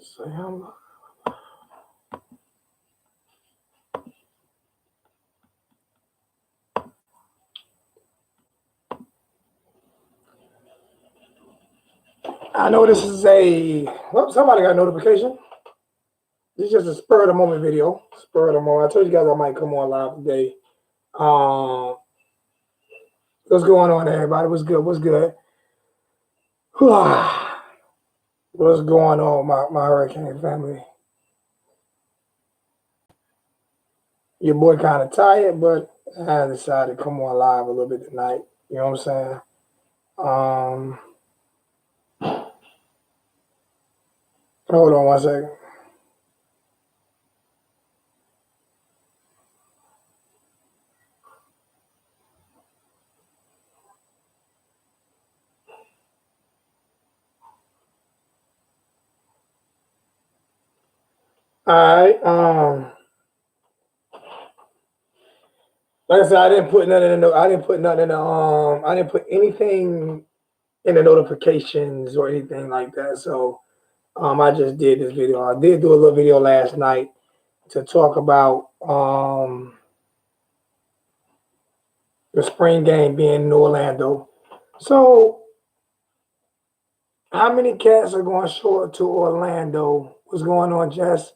Sam. I know this is a. Well, somebody got a notification. This is just a spur of the moment video. Spur of the moment. I told you guys I might come on live today. What's going on, everybody? What's good? What's good? What's going on, my hurricane family? Your boy kind of tired, but I decided to come on live a little bit tonight. You know what I'm saying? Hold on one second. All right. Like I said, I didn't put nothing in the. I didn't put nothing in the. I didn't put anything in the notifications or anything like that. So, I just did this video. I did do a little video last night to talk about the spring game being in Orlando. So, how many cats are going to show up to Orlando? What's going on, Jess?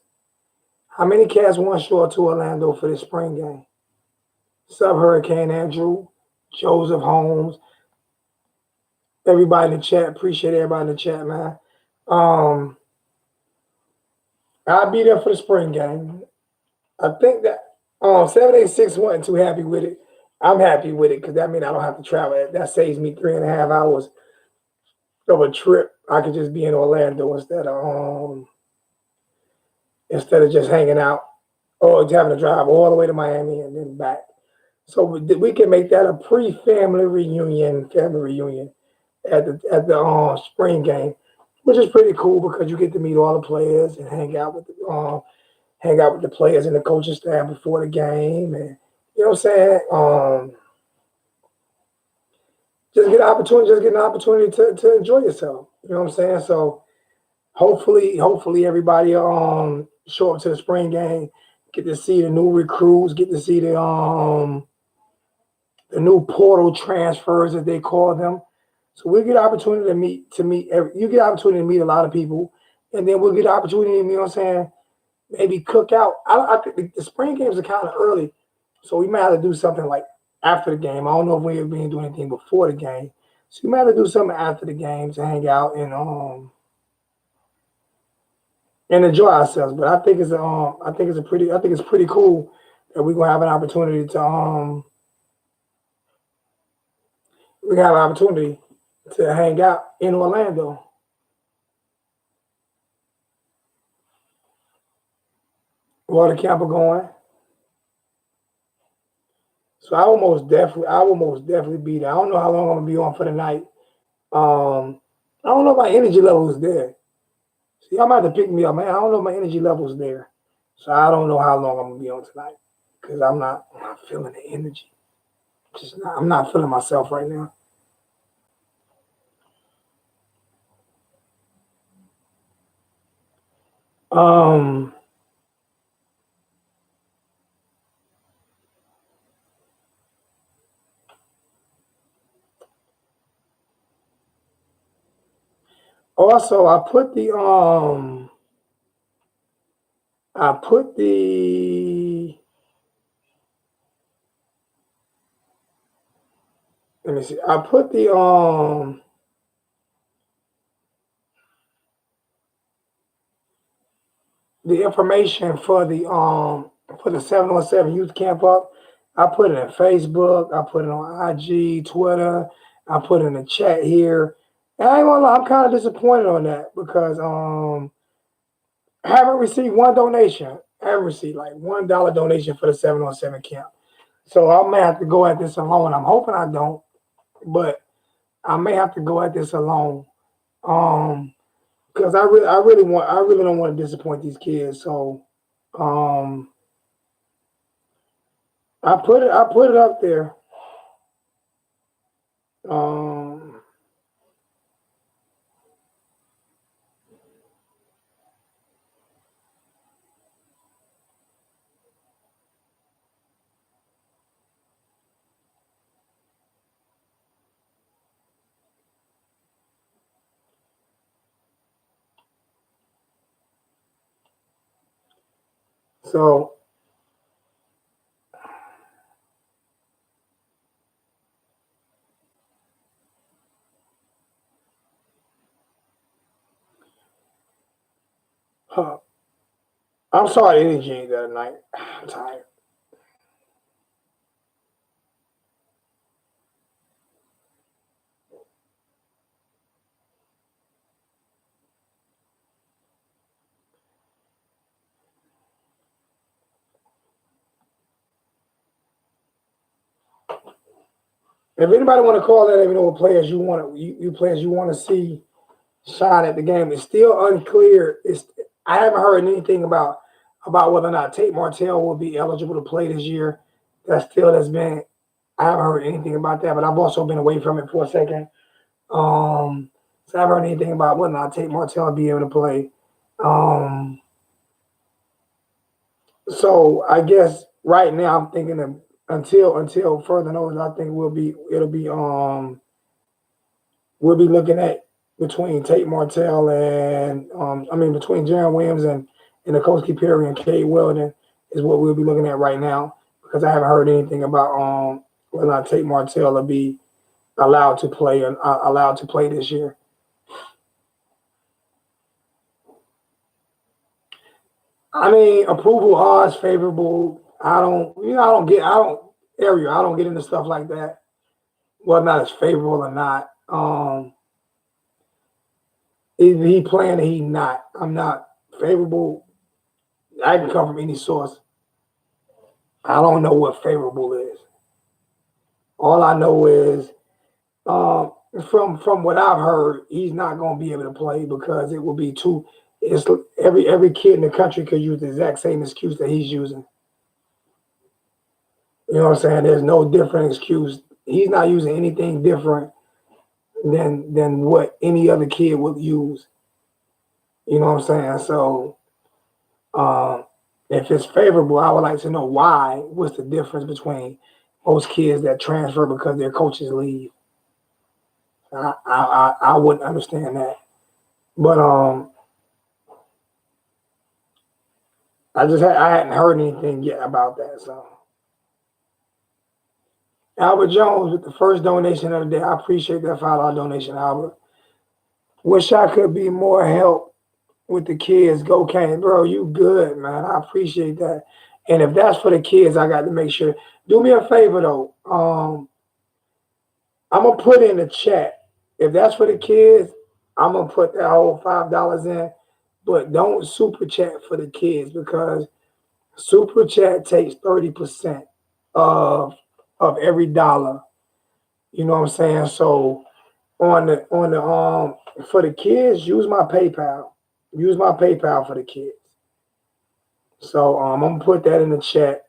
How many cats want to show up to Orlando for the spring game? Sub Hurricane Andrew, Joseph Holmes, everybody in the chat. Appreciate everybody in the chat, man. I'll be there for the spring game. I think that 786 wasn't too happy with it. I'm happy with it because that means I don't have to travel. That saves me 3.5 hours of a trip. I could just be in Orlando instead of just hanging out or having to drive all the way to Miami and then back. So we can make that a family reunion at the spring game, which is pretty cool because you get to meet all the players and hang out with the players and the coaching staff before the game, and you know what I'm saying. Just get an opportunity to enjoy yourself. You know what I'm saying. So hopefully everybody show up to the spring game, get to see the new recruits, get to see the new portal transfers as they call them. So we get opportunity you get opportunity to meet a lot of people, and then we'll get opportunity, you know what I'm saying, maybe cook out. I think the spring games are kind of early, so we might have to do something like after the game. I don't know if we're going to do anything before the game, so we might have to do something after the game to hang out and enjoy ourselves. But I think it's pretty cool that we're gonna have an opportunity to hang out in Orlando. While the camp are going. So I will most definitely be there. I don't know how long I'm gonna be on for the night. I don't know if my energy level is there. See, I'm about to pick me up, man. I don't know if my energy level is there. So I don't know how long I'm gonna be on tonight. Because I'm not feeling the energy. I'm not feeling myself right now. Also, I put the let me see. I put the information for the 717 youth camp up. I put it in Facebook, I put it on IG, Twitter, I put it in the chat here. And I ain't gonna lie, I'm kind of disappointed on that because I haven't received one donation. I haven't received like $1 donation for the 717 camp. So I may have to go at this alone. I'm hoping I don't, but I may have to go at this alone. Because I really don't want to disappoint these kids. So I put it up there. So I'm sorry, energy the other night. I'm tired. If anybody want to call that, let me know what players you want to you players you want to see shine at the game. It's still unclear. I haven't heard anything about whether or not Tate Martell will be eligible to play this year. That still has been. I haven't heard anything about that, but I've also been away from it for a second. So I haven't heard anything about whether or not Tate Martell will be able to play. Um, so I guess right now I'm thinking of until further notice, I think we'll be looking at between Tate Martell and between Jaron Williams and Nikosi Perry and Cade Weldon is what we'll be looking at right now because I haven't heard anything about whether or not Tate Martell will be allowed to play this year. I mean, approval odds favorable. I don't get into stuff like that. Whether or not it's favorable or not. If he playing or he not, I'm not favorable. I can come from any source. I don't know what favorable is. All I know is from what I've heard, he's not going to be able to play because it will be too. It's every kid in the country could use the exact same excuse that he's using. You know what I'm saying? There's no different excuse. He's not using anything different than what any other kid would use. You know what I'm saying? So if it's favorable, I would like to know why. What's the difference between most kids that transfer because their coaches leave? I wouldn't understand that. But I hadn't heard anything yet about that. So Albert Jones with the first donation of the day. I appreciate that $5 donation, Albert. Wish I could be more help with the kids. Go Kane, bro. You good, man. I appreciate that. And if that's for the kids, I got to make sure. Do me a favor though. I'm gonna put in the chat. If that's for the kids, I'm gonna put that whole $5 in. But don't super chat for the kids because super chat takes 30% of every dollar. You know what I'm saying? So on the for the kids, use my PayPal. Use my PayPal for the kids. So I'm gonna put that in the chat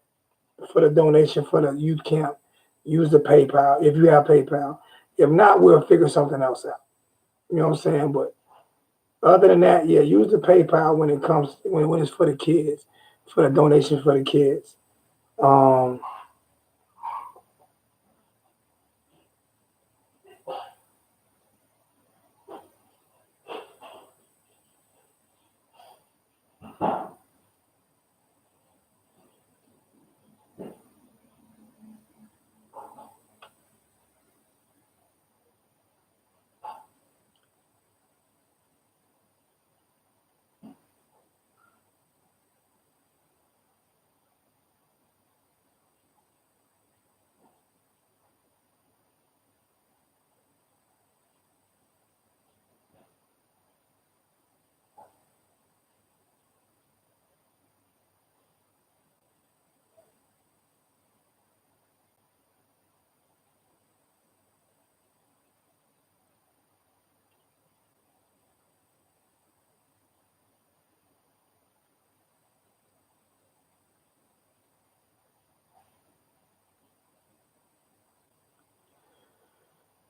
for the donation for the youth camp. Use the PayPal if you have PayPal. If not, we'll figure something else out. You know what I'm saying? But other than that, yeah, use the PayPal when it comes when it's for the kids, for the donation for the kids. Um,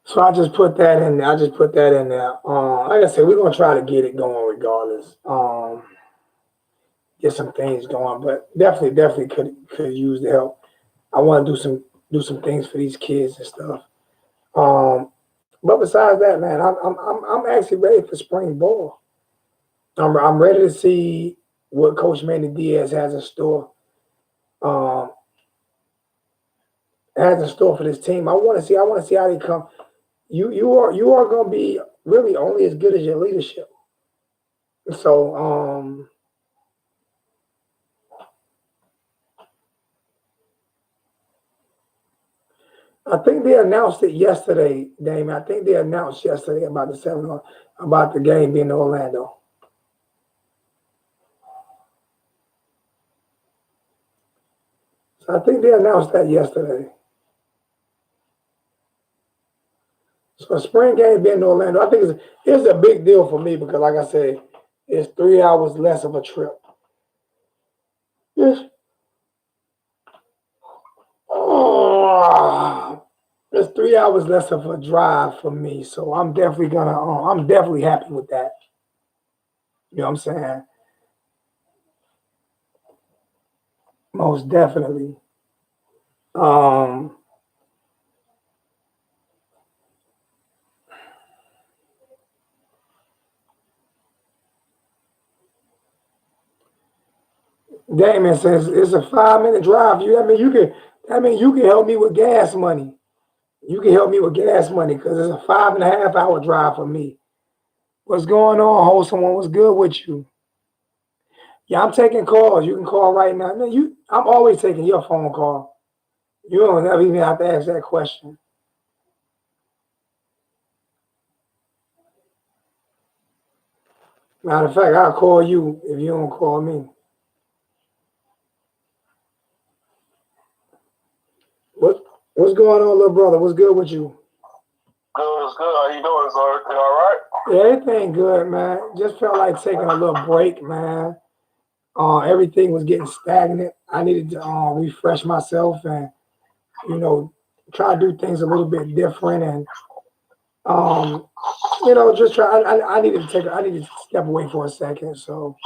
so I just put that in there. I just put that in there. Like I said, we're gonna try to get it going regardless. Get some things going, but definitely could use the help. I want to do some things for these kids and stuff. But besides that, man, I'm actually ready for spring ball. I'm ready to see. what Coach Manny Diaz has in store. Um, has in store for this team. I want to see. I want to see how they come. You are going to be really only as good as your leadership. So I think they announced it yesterday, Damon. I think they announced yesterday about about the game being in Orlando. So I think they announced that yesterday. So a spring game being in Orlando, I think it's a big deal for me because, like I said, it's 3 hours less of a trip. It's, oh, it's 3 hours less of a drive for me. So I'm definitely happy with that. You know what I'm saying? Most definitely. Um, Damon says it's a 5 minute drive. I mean you can help me with gas money. You can help me with gas money because it's a 5.5 hour drive for me. What's going on, host? Someone was good with you. Yeah, I'm taking calls. You can call right now. Man, I'm always taking your phone call. You don't ever even have to ask that question. Matter of fact, I'll call you if you don't call me. What what's going on, little brother? What's good with you? Good, it's good. How you doing, sir? You all right? Yeah, everything good, man. Just felt like taking a little break, man. Everything was getting stagnant. I needed to refresh myself and you know try to do things a little bit different and um, just try. I needed to I needed to step away for a second. So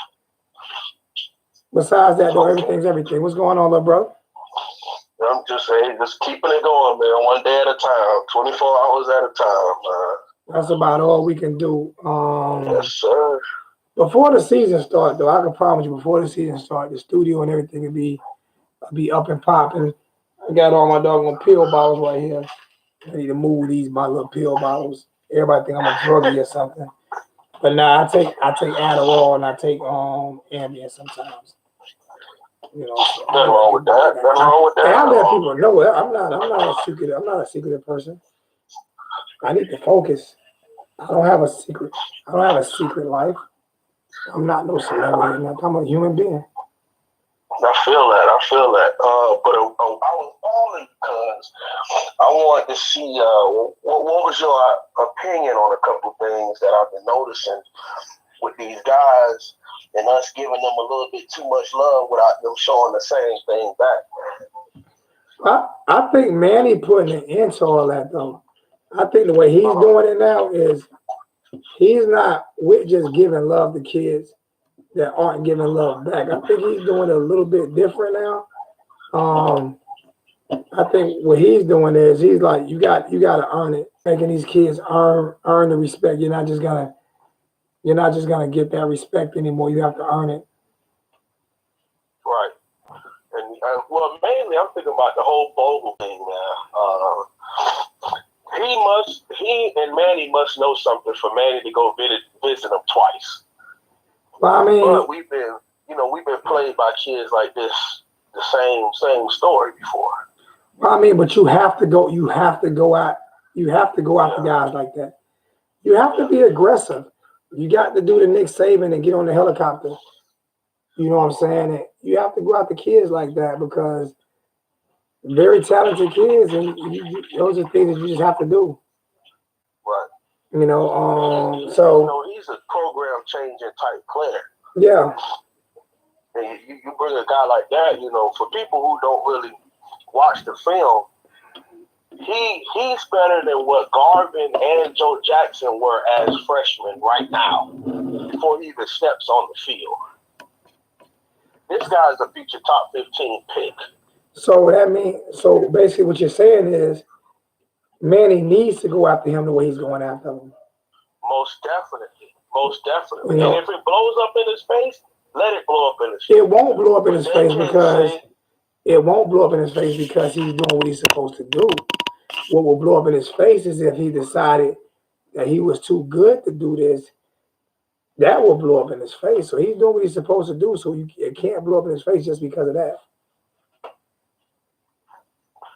besides that, though, Okay. everything's everything. What's going on, little bro? I'm just saying, just keeping it going, man. One day at a time, 24 hours at a time, man. That's about all we can do. Yes, sir. Before the season start, though, I can promise you, before the season start, the studio and everything will be up and popping. I got all my doggone pill bottles right here. I need to move my little pill bottles. Everybody think I'm a druggie or something. But nah, I take Adderall and I take Ambien sometimes. So I Nothing let wrong with people know that. Nothing that. wrong with I that. let people know that I'm not a secretive person. I need to focus. I don't have a secret. I don't have a secret life. I'm not no celebrity or nothing. I'm a human being. I feel that. I feel that. But I was calling because I wanted to see what was your opinion on a couple things that I've been noticing with these guys and us giving them a little bit too much love without them showing the same thing back. I think Manny putting an end to all that though. I think the way he's doing it now is he's not with just giving love to kids that aren't giving love back. I think he's doing it a little bit different now. Um, I think what he's doing is he's like, you got to earn it, making these kids earn the respect. You're not just gonna get that respect anymore. You have to earn it. Right. And well, mainly I'm thinking about the whole Bogle thing now. He and Manny must know something for Manny to go visit him twice. But I mean, But we've been played by kids like this, the same story before. but you have to go. You have to go out. You have to go after guys like that. You have to be aggressive. You got to do the Nick Saban and get on the helicopter. You know what I'm saying? And you have to go after kids like that because very talented kids, and those are things that you just have to do. Right. So He's a program changing type player. yeah, And you bring a guy like that, for people who don't really watch the film, he's better than what Garvin and Joe Jackson were as freshmen right now before he even steps on the field. This guy's a future top 15 pick. so basically what you're saying is Manny needs to go after him the way he's going after him. Most definitely. Most definitely. You know, And if it blows up in his face, let it blow up in his face. It won't blow up in But his they face can't because say, it won't blow up in his face because he's doing what he's supposed to do. What will blow up in his face is if he decided that he was too good to do this. That will blow up in his face. So he's doing what he's supposed to do. So it can't blow up in his face just because of that.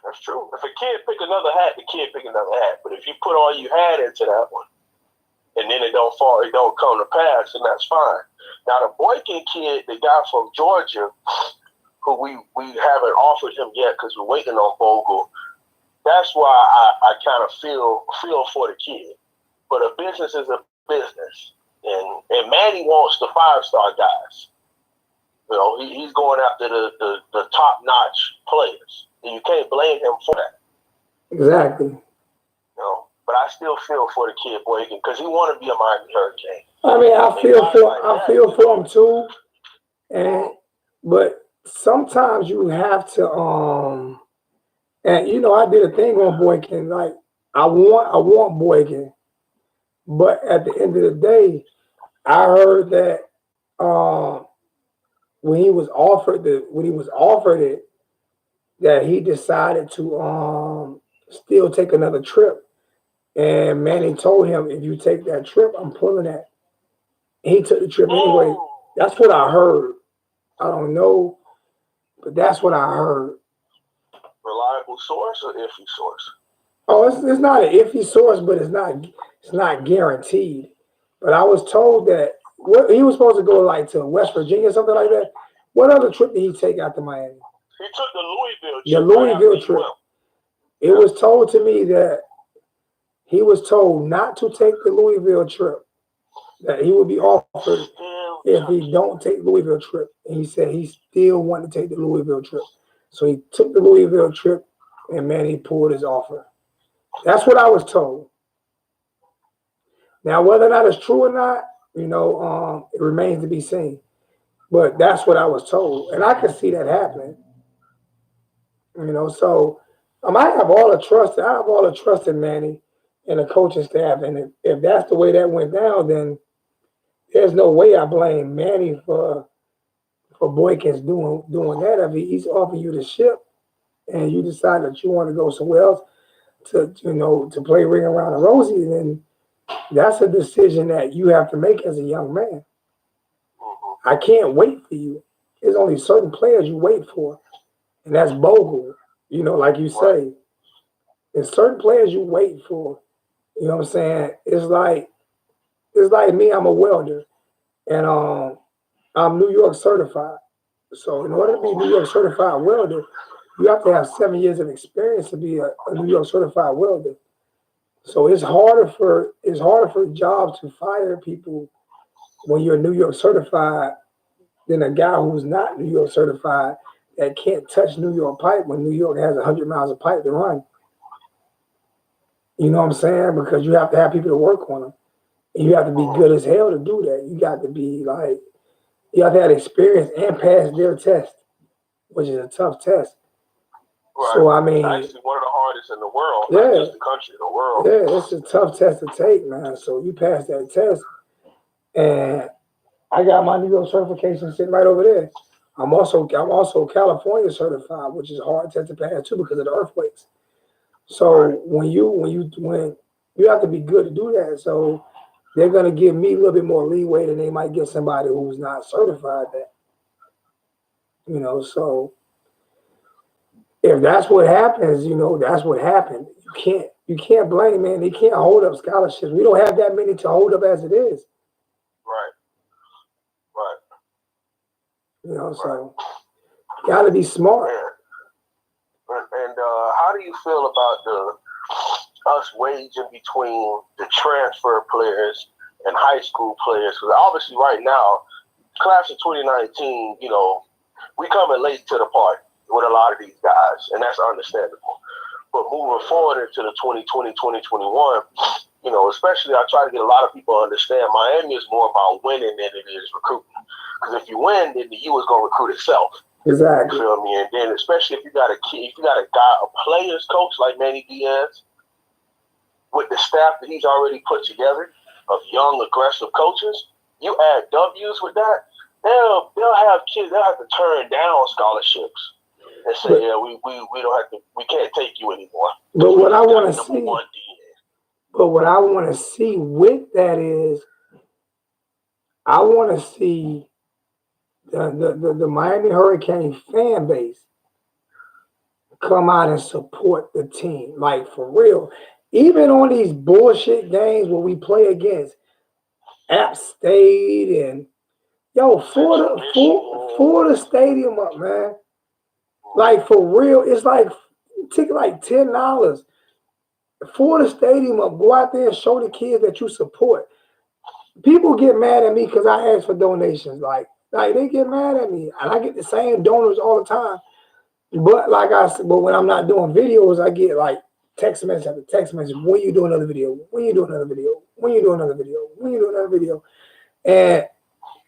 that's true. If a kid pick another hat, the kid pick another hat. But if you put all you had into that one, and then it don't come to pass, then that's fine. Now the Boykin kid, the guy from Georgia, who we haven't offered him yet because we're waiting on Bogle. That's why I kind of feel for the kid. But a business is a business, and Manny wants the 5-star guys. You know, he's going after the top-notch players, and you can't blame him for that. Exactly. You know, but I still feel for the kid Boykin because he want to be a Miami Hurricane. I mean, I feel for him too, but sometimes you have to and you know, I did a thing on Boykin. Like I want Boykin, but at the end of the day, I heard that when he was offered it, that he decided to still take another trip. And Manny told him, if you take that trip, I'm pulling that. He took the trip anyway. That's what I heard. I don't know, but that's what I heard. Reliable source or iffy source? Oh, it's not an iffy source, but it's not guaranteed. But I was told that he was supposed to go like to West Virginia, something like that. What other trip did he take out to Miami? He took the Louisville trip. The Louisville trip. It was told to me that he was told not to take the Louisville trip, that he would be offered if he don't take the Louisville trip. And he said he still wanted to take the Louisville trip. So he took the Louisville trip, and Manny pulled his offer. That's what I was told. Now, whether or not it's true or not, you know, it remains to be seen. But that's what I was told, and I can see that happening. You know, so I have all the trust. I have all the trust in Manny and the coaching staff, and if that's the way that went down, then there's no way I blame Manny for Boykins doing that. If he's offering you the ship, and you decide that you want to go somewhere else to play Ring Around the Rosie, then that's a decision that you have to make as a young man. I can't wait for you. There's only certain players you wait for, and that's Bogle. You know, like you say, there's certain players you wait for. You know what I'm saying? It's like me. I'm a welder, and I'm New York certified. So in order to be New York certified welder, you have to have 7 years of experience to be a New York certified welder. So it's harder for jobs to fire people when you're New York certified than a guy who's not New York certified that can't touch New York pipe when New York has 100 miles of pipe to run. You know what I'm saying? Because you have to have people to work on them. And you have to be good as hell to do that. You got to be like, you have to have experience and pass their test, which is a tough test. Right. So, I mean, it's actually one of the hardest in the world, not just the country, the world. Yeah, it's a tough test to take, man. So you pass that test, and I got my New York certification sitting right over there. I'm also California certified, which is a hard test to pass too because of the earthquakes. So when you have to be good to do that. So they're gonna give me a little bit more leeway than they might give somebody who's not certified that. You know, so if that's what happens, you know, that's what happened. You can't blame, man. They can't hold up scholarships. We don't have that many to hold up as it is. Right. You know, so got to be smart. And how do you feel about us waging between the transfer players and high school players? Because obviously right now, class of 2019, you know, we coming late to the party with a lot of these guys, and that's understandable. But moving forward into the 2020, 2021, you know, especially I try to get a lot of people to understand Miami is more about winning than it is recruiting. Because if you win, then the U is going to recruit itself. Exactly. You feel me? And then especially if you got a guy, a players coach like Manny Diaz, with the staff that he's already put together of young, aggressive coaches, you add W's with that, they'll have kids. They'll have to turn down scholarships and say, But- yeah, we don't have to. We can't take you anymore. But what I We got want to number see, one DN. but what I want to see with that is, I want to see the Miami Hurricane fan base come out and support the team, like for real. Even on these bullshit games where we play against App State and Florida Stadium up, man. Like for real, it's like ticket like $10. Florida Stadium up. Go out there and show the kids that you support. People get mad at me because I ask for donations. Like they get mad at me, and I get the same donors all the time. But like I said, but when I'm not doing videos, I get like text message after text message. When you do another video? When you do another video? When you do another video? When you do another video? And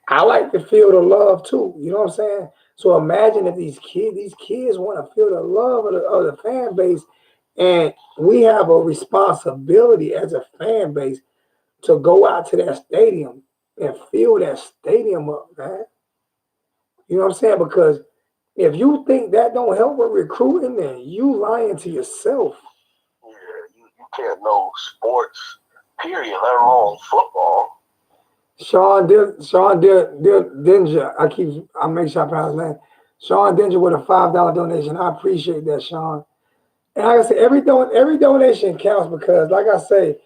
I like to feel the love too. You know what I'm saying? So imagine if these kids want to feel the love of the fan base, and we have a responsibility as a fan base to go out to that stadium and fill that stadium up, man. You know what I'm saying? Because if you think that don't help with recruiting, then you lying to yourself. Yeah, you can't know sports, period, let alone football. Sean Dinger, I make sure I pronounce his name. Sean Dinger with a $5 donation. I appreciate that, Sean. And like I said, every donation counts because, like I say,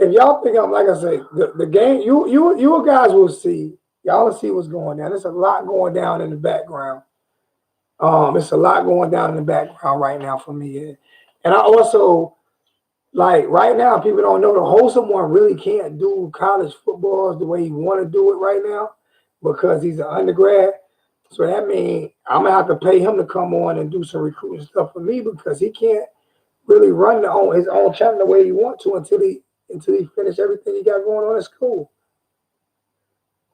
if y'all think I'm, like I say, the game, you guys will see, y'all will see what's going down. There's a lot going down in the background. It's a lot going down in the background right now for me. And I also, like right now, people don't know the wholesome one really can't do college football the way he want to do it right now because he's an undergrad. So that means I'm gonna have to pay him to come on and do some recruiting stuff for me because he can't really run his own channel the way he wants to until he finish everything he got going on in school.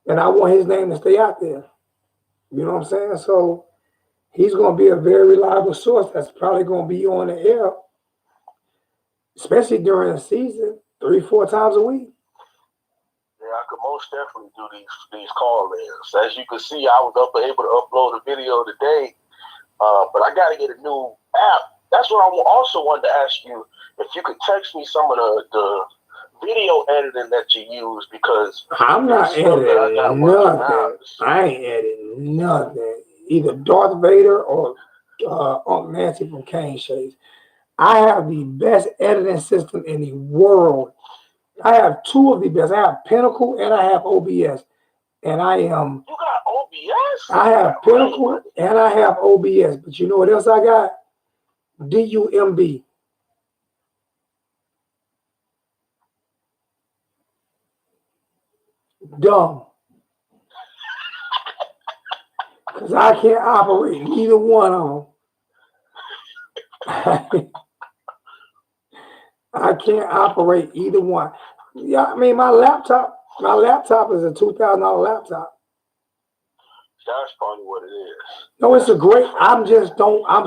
And I want his name to stay out there. You know what I'm saying? So he's gonna be a very reliable source that's probably gonna be on the air, especially during the season, 3-4 times a week. Yeah, I could most definitely do these call-ins. As you can see, I was able to upload a video today, but I got to get a new app. That's what I also wanted to ask you, if you could text me some of the video editing that you use, because I'm not editing nothing. I ain't editing nothing. Either Darth Vader or Unc Nancy from Cane Shades. I have the best editing system in the world. I have two of the best. I have Pinnacle and I have OBS. And I am. You got OBS? I have Pinnacle and I have OBS. But you know what else I got? DUMB. Dumb. Because I can't operate neither one of them. I can't operate either one. Yeah, I mean my laptop is a $2,000 laptop. That's probably what it is. No, it's a great. I'm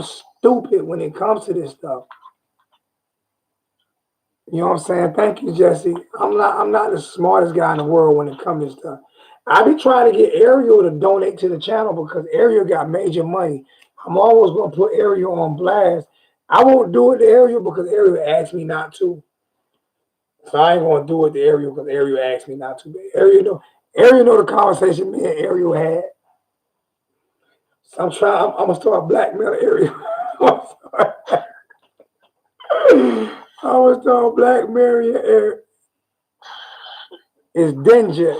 stupid when it comes to this stuff. You know what I'm saying? Thank you, Jesse. I'm not the smartest guy in the world when it comes to stuff. I be trying to get Ariel to donate to the channel because Ariel got major money. I'm always gonna put Ariel on blast. I won't do it to Ariel because Ariel asked me not to. So I ain't gonna do it to Ariel because Ariel asked me not to. But Ariel know the conversation me and Ariel had. So I'm gonna start blackmailing Ariel. I was told blackberry is danger.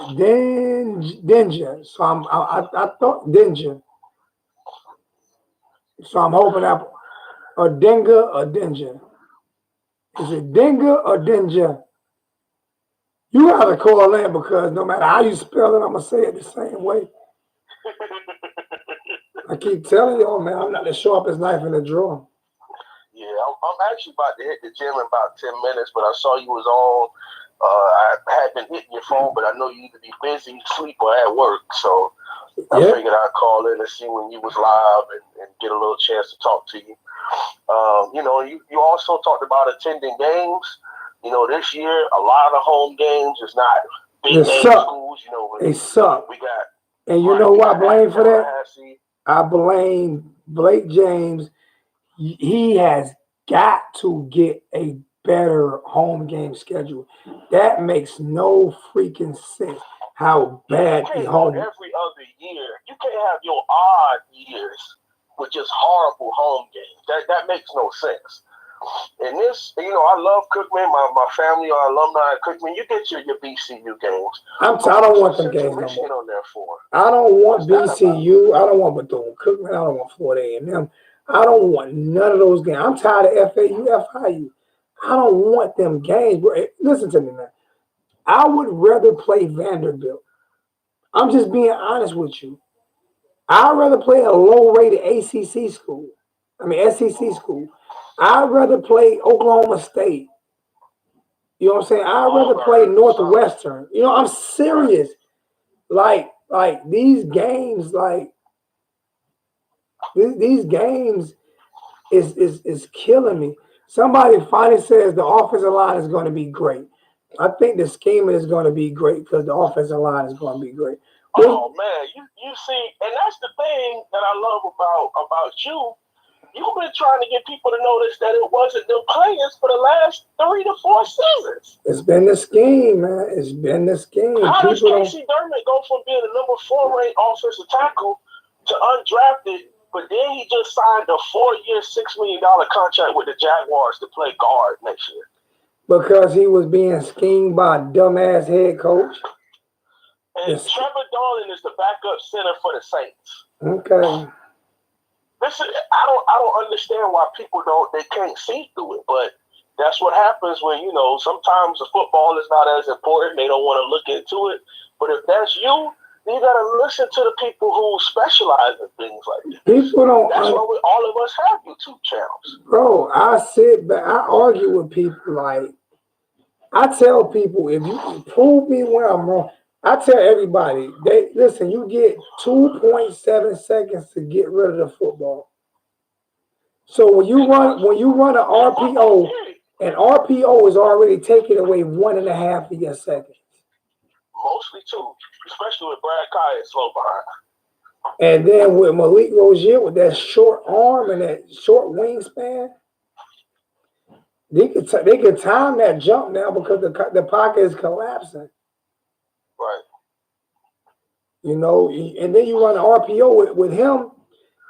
So I thought danger. So I'm hoping a dinga or danger. Is it dinga or danger? You gotta call in because no matter how you spell it, I'm gonna say it the same way. I keep telling y'all, man, I'm not the sharpest knife in the drawer. Yeah, I'm actually about to hit the gym in about 10 minutes, but I saw you was on. I had been hitting your phone, but I know you either be busy, sleep, or at work. So I figured I'd call in and see when you was live and get a little chance to talk to you. You also talked about attending games. You know, this year, a lot of home games is not big name schools. You know, they suck. We got And you know who I blame for that? I blame Blake James. He has got to get a better home game schedule. That makes no freaking sense. How bad the home every other year. You can't have your odd years with just horrible home games. That makes no sense. And this, I love Cookman. My family are alumni at Cookman. You get your BCU games. I don't want them games no more. On there for? I don't want BCU. I don't want Bethune-Cookman. I don't want Florida A&M. I don't want none of those games. I'm tired of FAU, FIU. I don't want them games. Listen to me, man. I would rather play Vanderbilt. I'm just being honest with you. I'd rather play a low-rated SEC school. I'd rather play Oklahoma State. You know what I'm saying? I'd rather play Northwestern. I'm serious. Like these games, these games is killing me. Somebody finally says the offensive line is going to be great. I think the scheming is going to be great because the offensive line is going to be great. Oh man, you see, and that's the thing that I love about you. You've been trying to get people to notice that it wasn't the players for the last 3 to 4 seasons. It's been the scheme, man. It's been the scheme. How does Casey Dermott go from being a number 4 ranked offensive tackle to undrafted, but then he just signed a 4-year, $6 million contract with the Jaguars to play guard next year? Because he was being schemed by a dumbass head coach. And Trevor Darling is the backup center for the Saints. Okay. Listen, I don't understand why people they can't see through it, but that's what happens when, sometimes the football is not as important. They don't want to look into it. But if that's you got to listen to the people who specialize in things like that. People don't. That's why all of us have YouTube channels. Bro, I sit back, I argue with people I tell people, if you can prove me where I'm wrong, I tell everybody, you get 2.7 seconds to get rid of the football. So when you run an RPO, an RPO is already taking away 1.5 of your seconds. Mostly 2, especially with Brad Kaya slow behind. And then with Malik Rozier with that short arm and that short wingspan, they could time that jump now because the pocket is collapsing. Right. And then you run an RPO with him.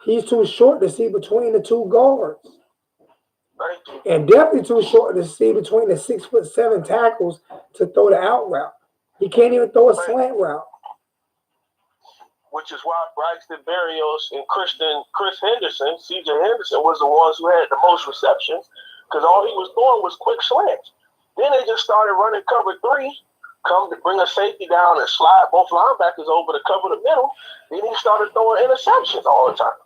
He's too short to see between the 2 guards. Right. And definitely too short to see between the 6'7" tackles to throw the out route. He can't even throw a slant route. Which is why Braxton Berrios and Chris Henderson, CJ Henderson, was the ones who had the most receptions because all he was doing was quick slants. Then they just started running cover 3, come to bring a safety down and slide both linebackers over to cover the middle. Then he started throwing interceptions all the time.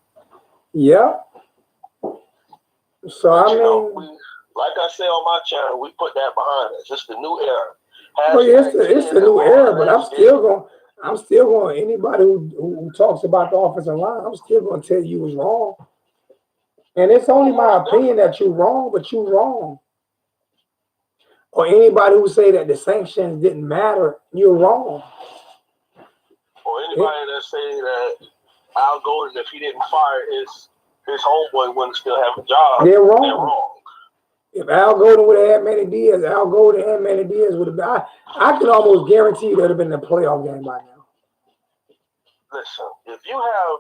Yeah. So, like I say on my channel, we put that behind us. It's the new era. It's the new era, but I'm still going. Anybody who talks about the offensive line, I'm still going to tell you was wrong. And it's only my opinion that you're wrong, but you're wrong. Or anybody who say that the sanctions didn't matter, you're wrong. Or anybody that say that Al Golden, if he didn't fire his homeboy, wouldn't still have a job. They're wrong. If Al Golden would have had Manny Diaz, Al Golden and Manny Diaz would have been. I can almost guarantee you that would have been in the playoff game by now. Listen, if you have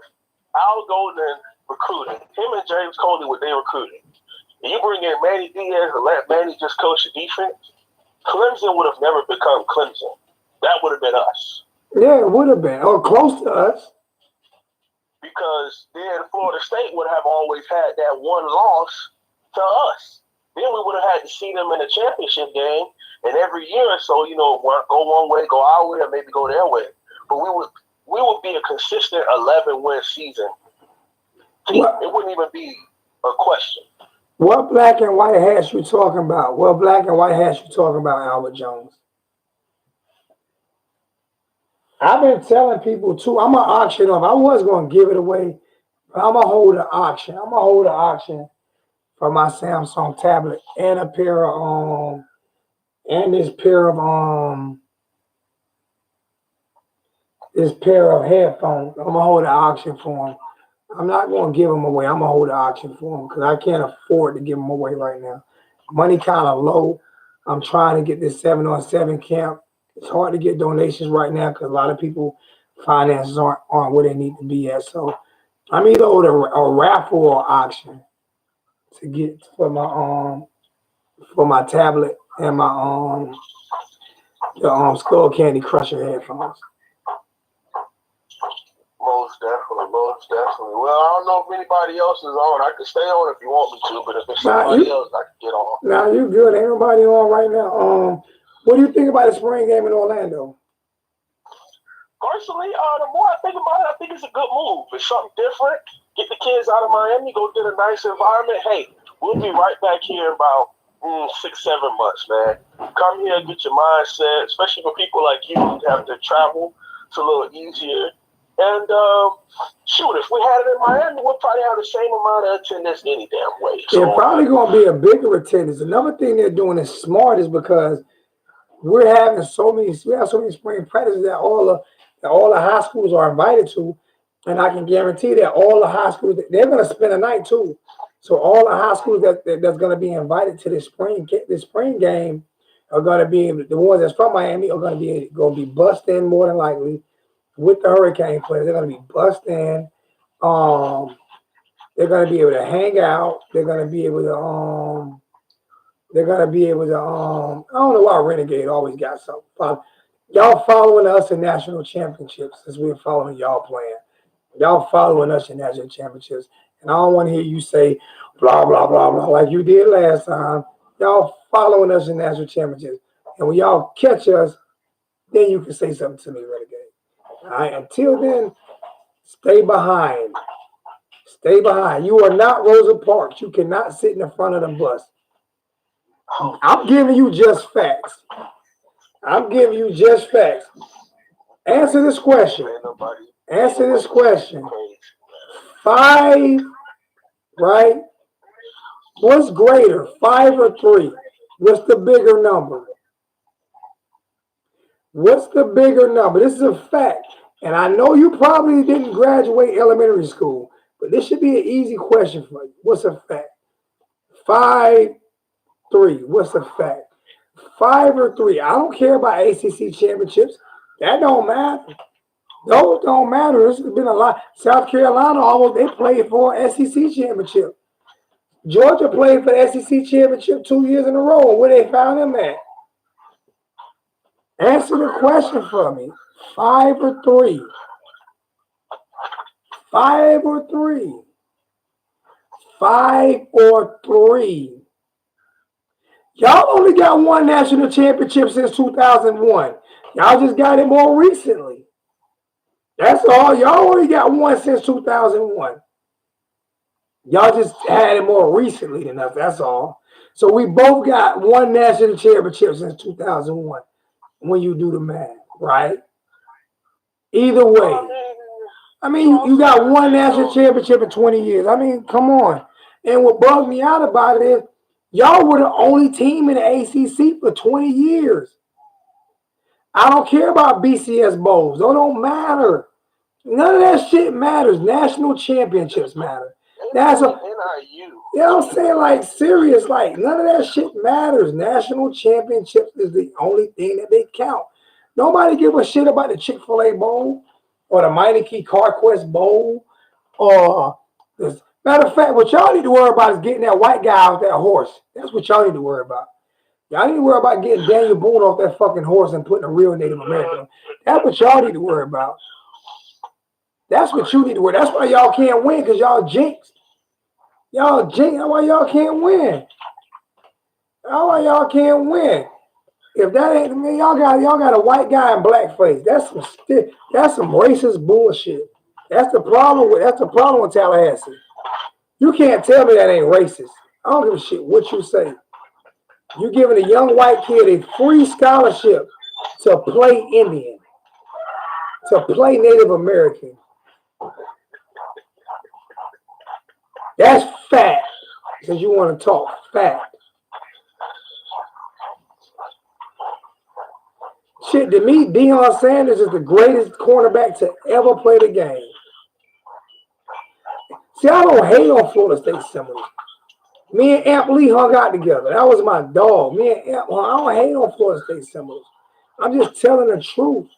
Al Golden recruiting, him and James Coley, what they recruiting, and you bring in Manny Diaz and let Manny just coach the defense, Clemson would have never become Clemson. That would have been us. Yeah, it would have been, or close to us. Because then Florida State would have always had that one loss to us. Then we would have had to see them in a championship game, and every year or so, go one way, go our way, or maybe go their way. But we would be a consistent 11-win season. It wouldn't even be a question. What black and white hats you talking about? What black and white hats you talking about, Albert Jones? I've been telling people too. I'm gonna auction off. I was gonna give it away, but I'm gonna hold an auction. I'm gonna hold an auction for my Samsung tablet and a pair of this this pair of headphones. I'm gonna hold the auction for him. I'm not gonna give them away. I'm gonna hold the auction for him because I can't afford to give them away right now. Money kind of low. I'm trying to get this 7-on-7 camp. It's hard to get donations right now because a lot of people finances aren't where they need to be at. So I'm either with a raffle or auction to get for my tablet and my the Skull Candy Crusher headphones. Most definitely, most definitely. Well, I don't know if anybody else is on. I can stay on if you want me to, but if it's somebody else, I can get on. Nah, you good. Ain't nobody on right now. What do you think about the spring game in Orlando? Personally, the more I think about it, I think it's a good move. It's something different. Get the kids out of Miami, go get a nice environment. Hey, we'll be right back here in about 6-7 months, man. Come here, get your mindset, especially for people like you who have to travel. It's a little easier. And shoot, if we had it in Miami, we'll probably have the same amount of attendance any damn way. So, it's probably going to be a bigger attendance. Another thing they're doing is smart is because we have so many spring practices that all the high schools are invited to, and I can guarantee that all the high schools they're going to spend a night too. So all the high schools that's going to be invited to this spring game are going to be the ones that's from Miami are going to be bussed in more than likely with the Hurricane players. They're going to be bussed in. They're going to be able to hang out. They're going to be able to I don't know why Renegade always got something. Y'all following us in national championships since we're following y'all playing. Y'all following us in national championships. And I don't want to hear you say blah, blah, blah, blah, like you did last time. Y'all following us in national championships. And when y'all catch us, then you can say something to me, Renegade. All right? Until then, stay behind. Stay behind. You are not Rosa Parks. You cannot sit in the front of the bus. I'm giving you just facts. Answer this question. 5, right? What's greater, 5 or 3? What's the bigger number? What's the bigger number? This is a fact. And I know you probably didn't graduate elementary school, but this should be an easy question for you. What's a fact? 5, 3. What's a fact? 5 or 3. I don't care about ACC championships. That don't matter. Those don't matter. There's been a lot. South Carolina they played for an SEC championship. Georgia played for the SEC championship 2 years in a row. Where they found them at? Answer the question for me. 5 or 3? 5 or 3? 5 or 3? Y'all only got one national championship since 2001. Y'all just got it more recently. That's all. Y'all only got one since 2001. Y'all just had it more recently than us. That's all. So we both got one national championship since 2001 when you do the math, right? Either way. I mean, you got one national championship in 20 years. I mean, come on. And what bugged me out about it is y'all were the only team in the ACC for 20 years. I don't care about BCS bowls. Those don't matter. None of that shit matters. National championships matter. That's a NIU. You know what I'm saying? Like, serious. Like, none of that shit matters. National championships is the only thing that they count. Nobody give a shit about the Chick-fil-A Bowl or the Meineke CarQuest Bowl or this. Matter of fact, what y'all need to worry about is getting that white guy off that horse. That's what y'all need to worry about. Y'all need to worry about getting Daniel Boone off that fucking horse and putting a real Native American. That's what y'all need to worry about. That's what you need to worry. That's why y'all can't win, because y'all jinxed. Y'all jinxed. That's why y'all can't win. That's why y'all can't win. If that ain't me, y'all got a white guy in blackface. That's some racist bullshit. That's the problem with Tallahassee. You can't tell me that ain't racist. I don't give a shit what you say. You're giving a young white kid a free scholarship to play Indian, to play Native American. That's fact. Because you want to talk fact. Shit, to me, Deion Sanders is the greatest cornerback to ever play the game. See, I don't hate on Florida State Seminoles. Me and Amp Lee hung out together. That was my dog. Me and Amp, I don't hate on Florida State Seminoles. I'm just telling the truth.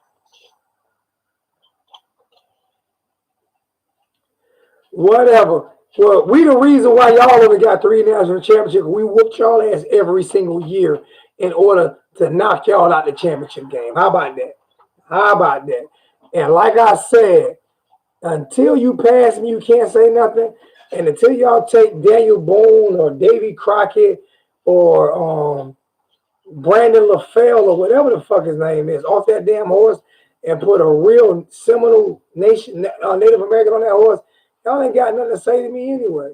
Whatever. Well, we the reason why y'all only got 3 national championships. We whooped y'all ass every single year in order to knock y'all out the championship game. How about that? How about that? And like I said, until you pass me, you can't say nothing. And until y'all take Daniel Boone or Davy Crockett or Brandon LaFell or whatever the fuck his name is off that damn horse and put a real Seminole Native American on that horse, y'all ain't got nothing to say to me anyway.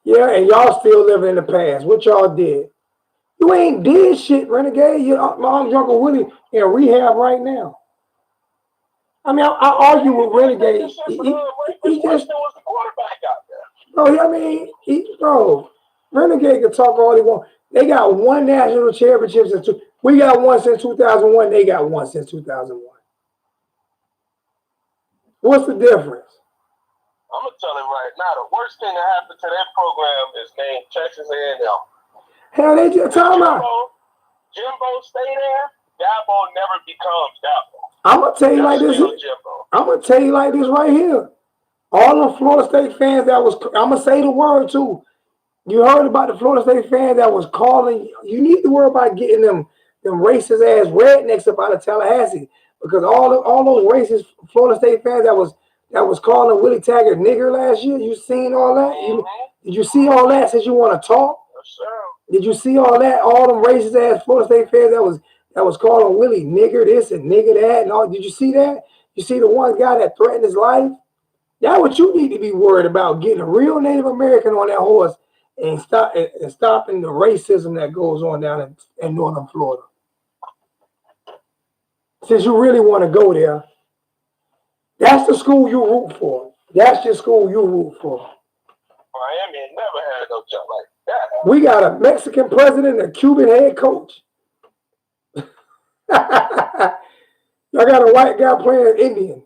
Yeah, and y'all still living in the past. What y'all did? You ain't did shit, Renegade. My Uncle Willie in rehab right now. I mean, I argue with Renegade. He just was the quarterback out there. Bro, I mean, Renegade can talk all he wants. They got 1 national championship since we got 1 since 2001. They got 1 since 2001. What's the difference? I'm gonna tell him right now. The worst thing that happened to that program is named Texas A&M. Hell, they just talking about Jimbo stay there. Dabo never becomes Dabo. I'm gonna tell you like this. I'm gonna tell you like this right here. All the Florida State fans that was, I'm gonna say the word too. You heard about the Florida State fans that was calling. You need to worry about getting them racist ass rednecks up out of Tallahassee, because all those racist Florida State fans that was calling Willie Taggart nigger last year. You seen all that? Did you see all that? Since you want to talk, yes, sir. Did you see all that? All them racist ass Florida State fans that was calling Willie nigger this and nigger that and all. Did you see that? You see the one guy that threatened his life? That's what you need to be worried about, getting a real Native American on that horse and stopping the racism that goes on down in northern Florida. Since you really want to go there, that's the school you root for. That's the school you root for. Miami ain't never had no job like that. We got a Mexican president and a Cuban head coach. Y'all got a white guy playing Indian.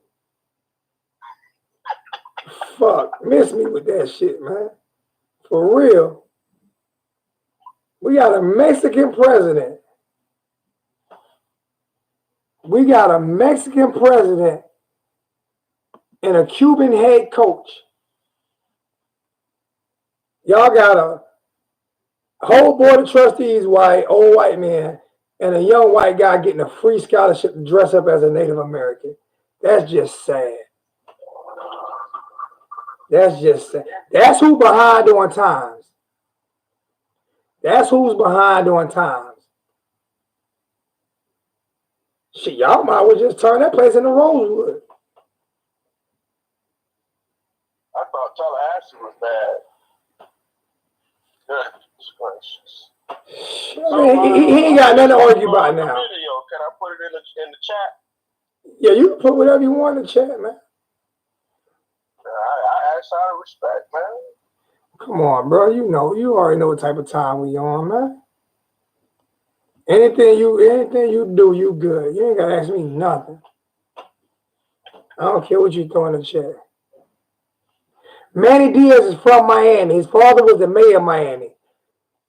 Fuck, miss me with that shit, man. For real. We got a Mexican president. We got a Mexican president and a Cuban head coach. Y'all got a whole board of trustees, old white man, and a young white guy getting a free scholarship to dress up as a Native American. That's just sad. That's just sad. That's who's behind on times. That's who's behind on times. Shit, y'all might well just turn that place into Rosewood. I thought Tallahassee was bad. Goodness gracious. He ain't got nothing to argue about now. Video. Can I put it in the chat? Yeah, you can put whatever you want in the chat, man. I ask out of respect, man. Come on, bro. You already know what type of time we on, man. Anything you do, you good. You ain't gotta ask me nothing. I don't care what you throw in the chat. Manny Diaz is from Miami. His father was the mayor of Miami.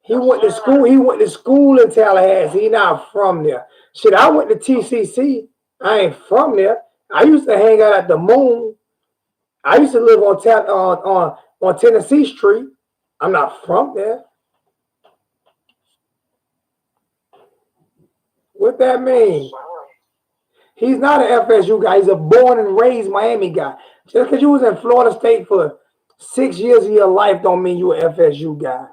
He went to school in Tallahassee. He not from there. Shit, I went to TCC. I ain't from there. I used to hang out at the Moon. I used to live on Tennessee Street. I'm not from there. What that mean? He's not an FSU guy. He's a born and raised Miami guy. Just because you was in Florida State for 6 years of your life don't mean you an FSU guy.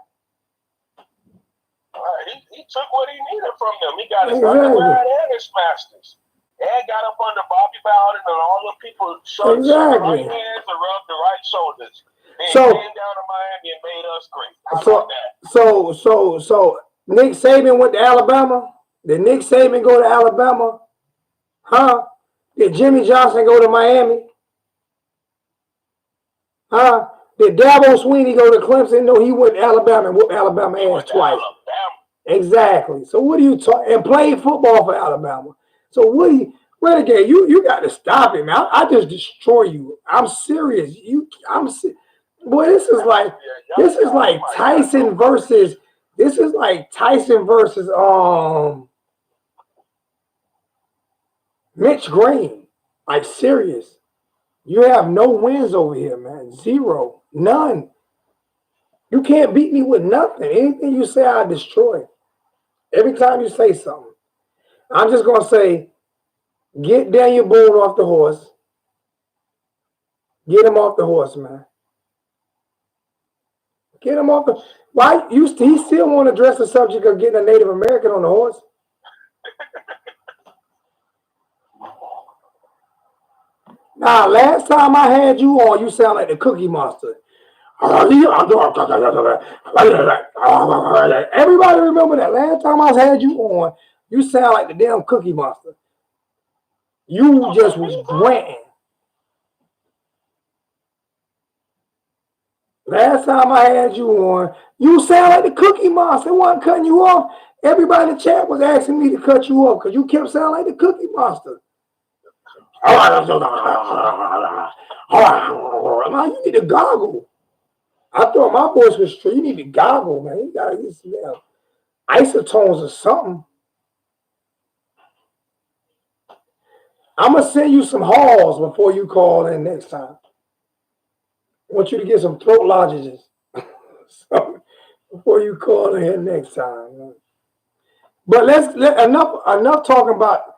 He took what he needed from them. He got his undergrad and his master's. And got up under Bobby Bowden and all the people shook the right hands and rubbed the right shoulders. Then came down to Miami and made us great. How about that? So Nick Saban went to Alabama? Did Nick Saban go to Alabama? Huh? Did Jimmy Johnson go to Miami? Huh? Did Dabo Swinney go to Clemson? No, he went to Alabama and whooped Alabama ass twice. Exactly. So what are you talking? And played football for Alabama. So what do you, Renegade? You got to stop it, man. I just destroy you. I'm serious. Boy, this is like Tyson versus Mitch Green. Like serious. You have no wins over here, man. Zero. None. You can't beat me with nothing. Anything you say, I destroy. Every time you say something. I'm just gonna say, get Daniel Boone off the horse. Get him off the horse, man. Get him off the. Why he still want to address the subject of getting a Native American on the horse? Now, last time I had you on, you sound like the Cookie Monster. Everybody remember that last time I had you on, you sound like the damn Cookie Monster. You just was granting. Last time I had you on, you sound like the Cookie Monster. I wasn't cutting you off. Everybody in the chat was asking me to cut you off because you kept sounding like the Cookie Monster. Now you need to goggle. I thought my voice was true. You need to goggle, man. You gotta get some isotones or something. I'm gonna send you some halls before you call in next time. I want you to get some throat lozenges before you call in next time. Man. But enough talking about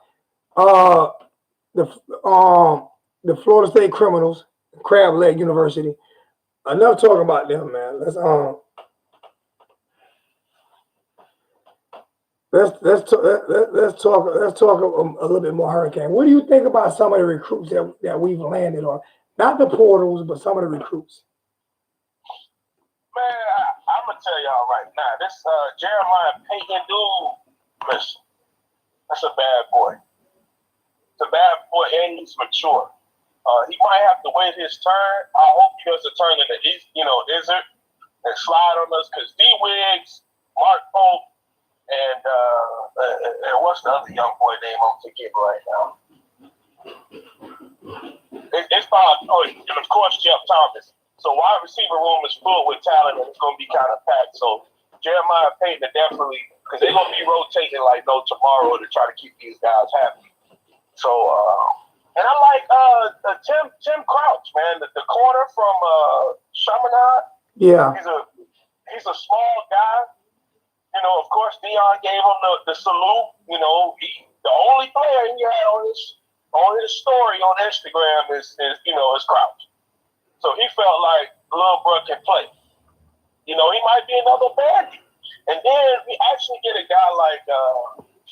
the Florida State Criminals, Crab Leg University. Enough talking about them, man. Let's talk a little bit more Hurricane. What do you think about some of the recruits that we've landed on? Not the portals, but some of the recruits. Man, I'm gonna tell y'all right now, this Jeremiah Payton dude, listen, that's a bad boy. It's a bad boy, and he's mature. He might have to wait his turn. I hope he doesn't turn into Izzard and slide on us, because D Wiggs, Mark Pope, and what's the other young boy name I'm forgetting right now? It's Bob, and of course Jeff Thomas. So wide receiver room is full with talent, and it's going to be kind of packed. So Jeremiah Payton definitely, because they're going to be rotating like no tomorrow to try to keep these guys happy. So, and I like Tim Crouch, man, the corner from Chaminade. Yeah. He's a small guy. You know, of course, Deion gave him the salute. You know, the only player he had on his story on Instagram is Crouch. So he felt like Lil Bro can play. You know, he might be another bandit. And then we actually get a guy like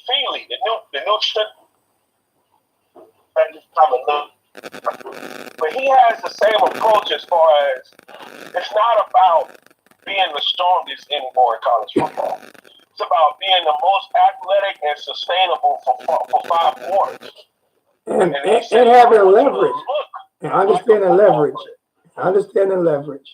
Feely, the new shit. But he has the same approach as far as it's not about being the strongest anymore in college football. It's about being the most athletic and sustainable for 5 quarters. And having leverage. And understanding leverage. Leverage.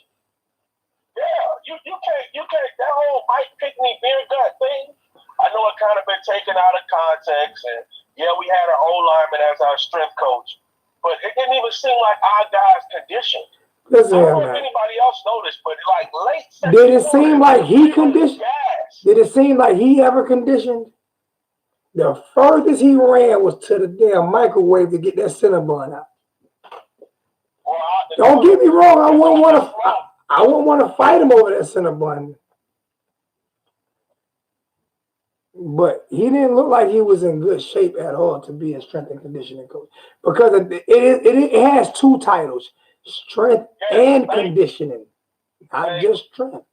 Yeah, you can't that whole Mike Pickney beer gut thing. I know it kind of been taken out of context, and yeah, we had our O-lineman as our strength coach, but it didn't even seem like our guys conditioned. Listen, I don't know if anybody else noticed, but like late. Did it seem like he conditioned? Did it seem like he ever conditioned? The furthest he ran was to the damn microwave to get that Cinnabon out. Well, don't get me wrong. I wouldn't want to fight him over that Cinnabon. But he didn't look like he was in good shape at all to be a strength and conditioning coach, because it has 2 titles: strength and conditioning, not just strength.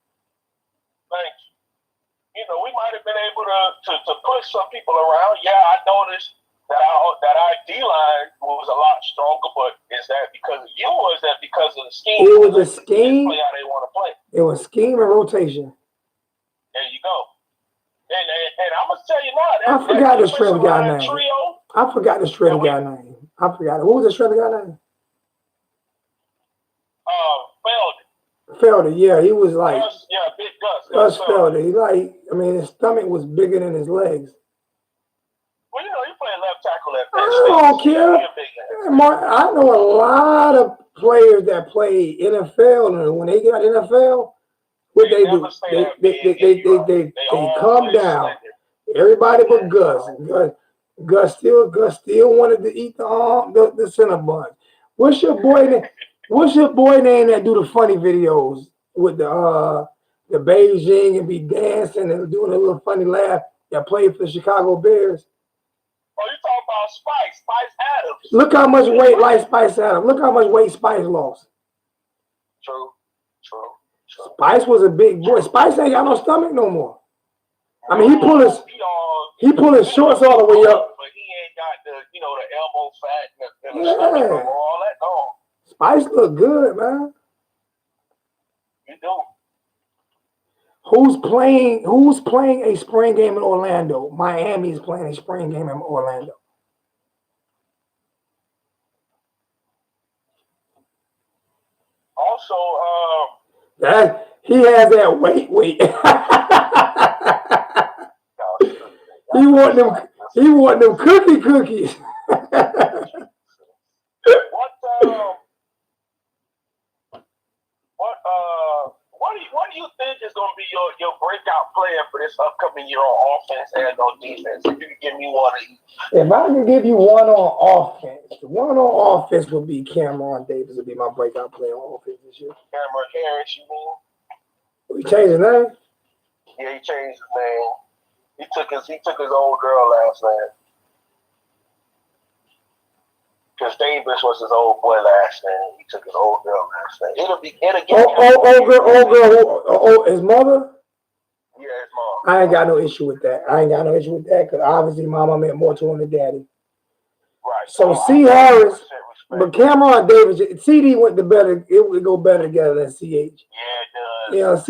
Thanks. You know, we might have been able to push some people around. Yeah, I noticed that our D-line was a lot stronger, but is that because of you, or is that because of the scheme? It was a scheme. Play how they want to play. It was scheme and rotation. There you go. And I'm gonna tell you now. I forgot the strength guy name. I forgot the strength guy name. I forgot it. What was the strength guy name? Felder, yeah, he was like Big Gus. Gus Felder. He like, I mean, his stomach was bigger than his legs. Well, he playing left tackle at I don't care. I know a lot of players that play NFL, and when they get NFL, what they do? They come down. Everybody but Gus. Gus still wanted to eat the Cinnabon. What's your boy name? What's your boy name that do the funny videos with the Beijing and be dancing and doing a little funny laugh that played for the Chicago Bears? Oh, you talking about Spice Adams? Look how much weight Spice Adams. Look how much weight Spice lost. True. Spice was a big boy. Spice ain't got no stomach no more. I mean, he pull his shorts all the way up. But he ain't got the elbow fat and the stomach no more, all that gone. Spice look good, man. You do. Who's playing a spring game in Orlando? Miami is playing a spring game in Orlando. Also, he has that weight. He want them cookies. What do you think is going to be your breakout player for this upcoming year on offense and on defense? If you could give me one of each. If I could give you one on offense, the one on offense would be Cameron Davis. Would be my breakout player on offense this year. Cameron Harris, you mean? He changed his name? Yeah, he changed his name. He took his old girl last name. Because Davis was his old boy last name. He took his old girl last name. It'll get his mother? Yeah, his mom. I ain't got no issue with that. Because obviously mama meant more to him than daddy. Right. So C. Harris, but Cameron Davis, CD went to better. It would go better together than CH. Yeah, it does.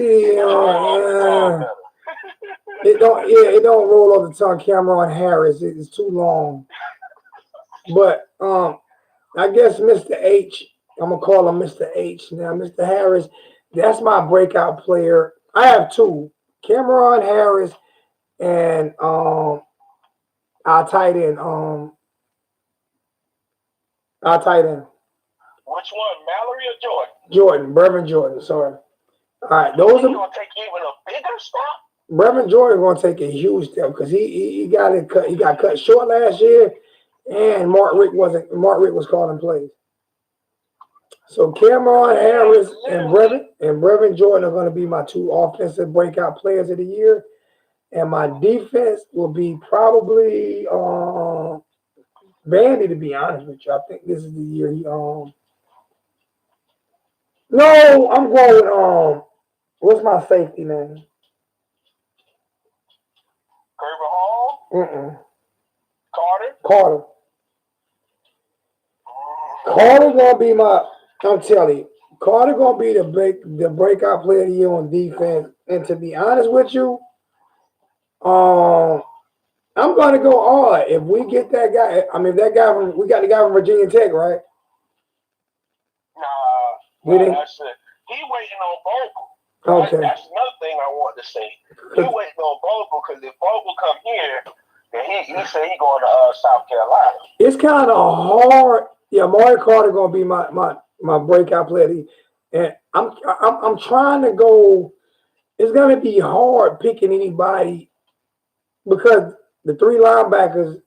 It don't roll off the tongue. Cameron Harris, it's too long. But I guess Mr. H, I'm gonna call him Mr. H now. Mr. Harris, that's my breakout player. I have two, Cameron Harris and our tight end. Our tight end. Which one, Mallory or Jordan? Jordan, Brevin Jordan. Sorry. All right, those are gonna take even a bigger step. Brevin Jordan gonna take a huge step because he got it cut. He got cut short last year. And Mark Rick was calling plays. So Cameron Harris and Brevin Jordan are going to be my two offensive breakout players of the year. And my defense will be probably Vandy, to be honest with you. I think this is the year he No, I'm going what's my safety name? Kirby Hall? Carter. Carter gonna be I'm telling you, Carter gonna be the breakout player of the year on defense. And to be honest with you, I'm gonna go hard. If we get that guy, we got the guy from Virginia Tech, right? Nah, that's it. He waiting on Vogel. Okay. That's another thing I want to say. He waiting on Vogel because if Vogel come here, then he said he going to South Carolina. It's kind of hard. Yeah, Amari Carter gonna be my breakout player, and I'm trying to go. It's gonna be hard picking anybody because the three linebackers,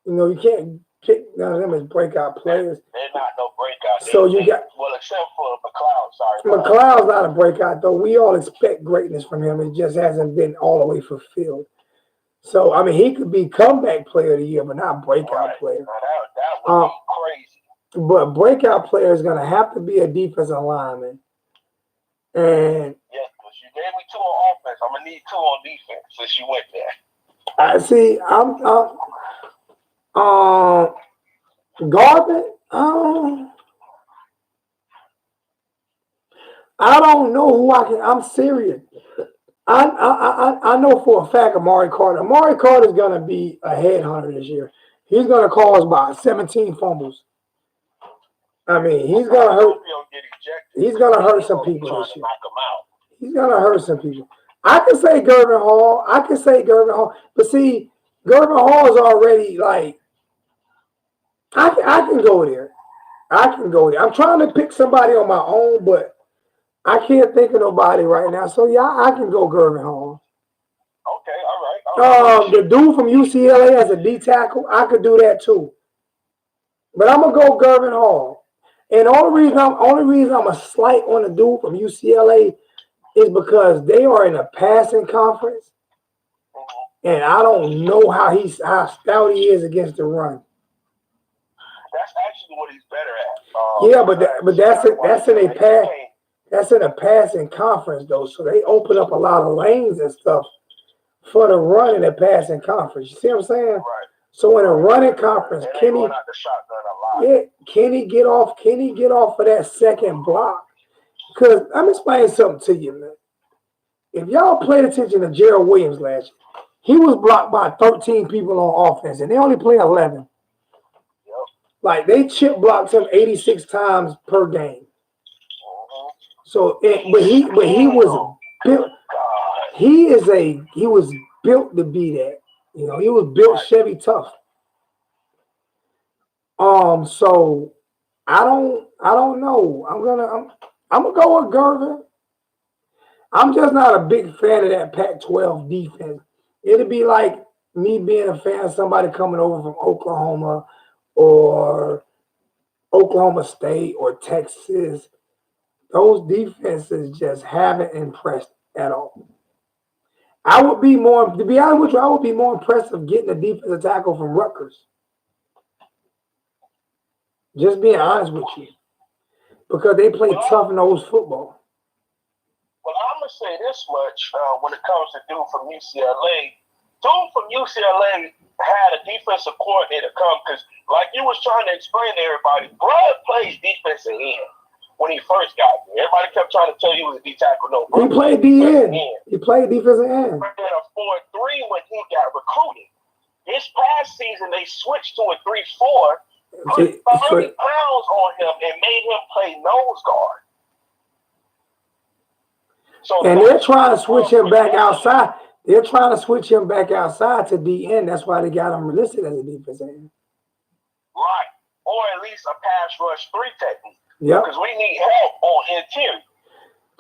you can't pick none of them as breakout players. They're not no breakout. So you got except for McLeod. Sorry, McLeod's not a breakout though. We all expect greatness from him. It just hasn't been all the way fulfilled. So I mean, he could be comeback player of the year, but not breakout player. That would be crazy. But breakout player is going to have to be a defensive lineman. And yes, because you gave me two on offense. I'm going to need two on defense since you went there. I see. Garvin. I don't know who I can. I'm serious. I know for a fact Amari Carter. Amari Carter is going to be a headhunter this year. He's going to cause about 17 fumbles. I mean, he's gonna hurt. Get ejected. He's gonna hurt some people trying this to year. knock him out. He's gonna hurt some people. I can say Gervin Hall. But see, Gervin Hall is already like. I can go there. I'm trying to pick somebody on my own, but I can't think of nobody right now. So yeah, I can go Gervin Hall. Okay, all right. The dude from UCLA as a D tackle, I could do that too. But I'm gonna go Gervin Hall. And the only reason I'm a slight on the dude from UCLA is because they are in a passing conference, and I don't know how stout he is against the run. That's actually what he's better at. That's in a passing conference though, so they open up a lot of lanes and stuff for the run in the passing conference. You see what I'm saying? Right. So in a running conference, Kenny get off of that second block. Because I'm explaining something to you, man. If y'all paid attention to Gerald Williams last year, he was blocked by 13 people on offense, and they only play 11. Yep. Like they chip blocked him 86 times per game. So, but he was built. He was built to be that. You know, he was built Chevy tough. So I don't know. I'm gonna go with Gervin. I'm just not a big fan of that Pac-12 defense. It'd be like me being a fan of somebody coming over from Oklahoma or Oklahoma State or Texas. Those defenses just haven't impressed at all. To be honest with you, I would be more impressed of getting a defensive tackle from Rutgers. Just being honest with you. Because they play tough-nosed football. Well, I'm going to say this much when it comes to dude from UCLA. Dude from UCLA had a defensive coordinator come because, like you was trying to explain to everybody, Brad plays defensive end when he first got there. Everybody kept trying to tell you he was a D tackle. No, he played D-end. He played defensive end. He had a 4-3 when he got recruited. This past season, they switched to a 3-4. Put 30 pounds on him and made him play nose guard. So and they're trying to switch him back outside. They're trying to switch him back outside to DN. That's why they got him listed as a defensive end. Right. Or at least a pass rush 3 technique. Yep. Because we need help on interior.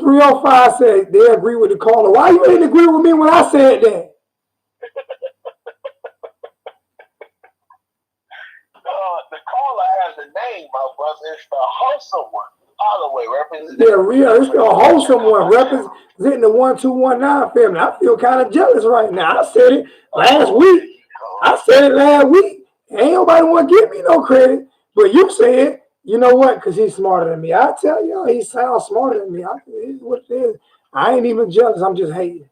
305 said they agree with the caller. Why you didn't agree with me when I said that? The caller has a name, my brother. It's the wholesome one. Holloway representing. It's the wholesome one representing the 1219 family. I feel kind of jealous right now. I said it last week. Ain't nobody want to give me no credit. But you said, you know what? Because he's smarter than me. I tell you, he sounds smarter than me. It's what it is. I ain't even jealous. I'm just hating.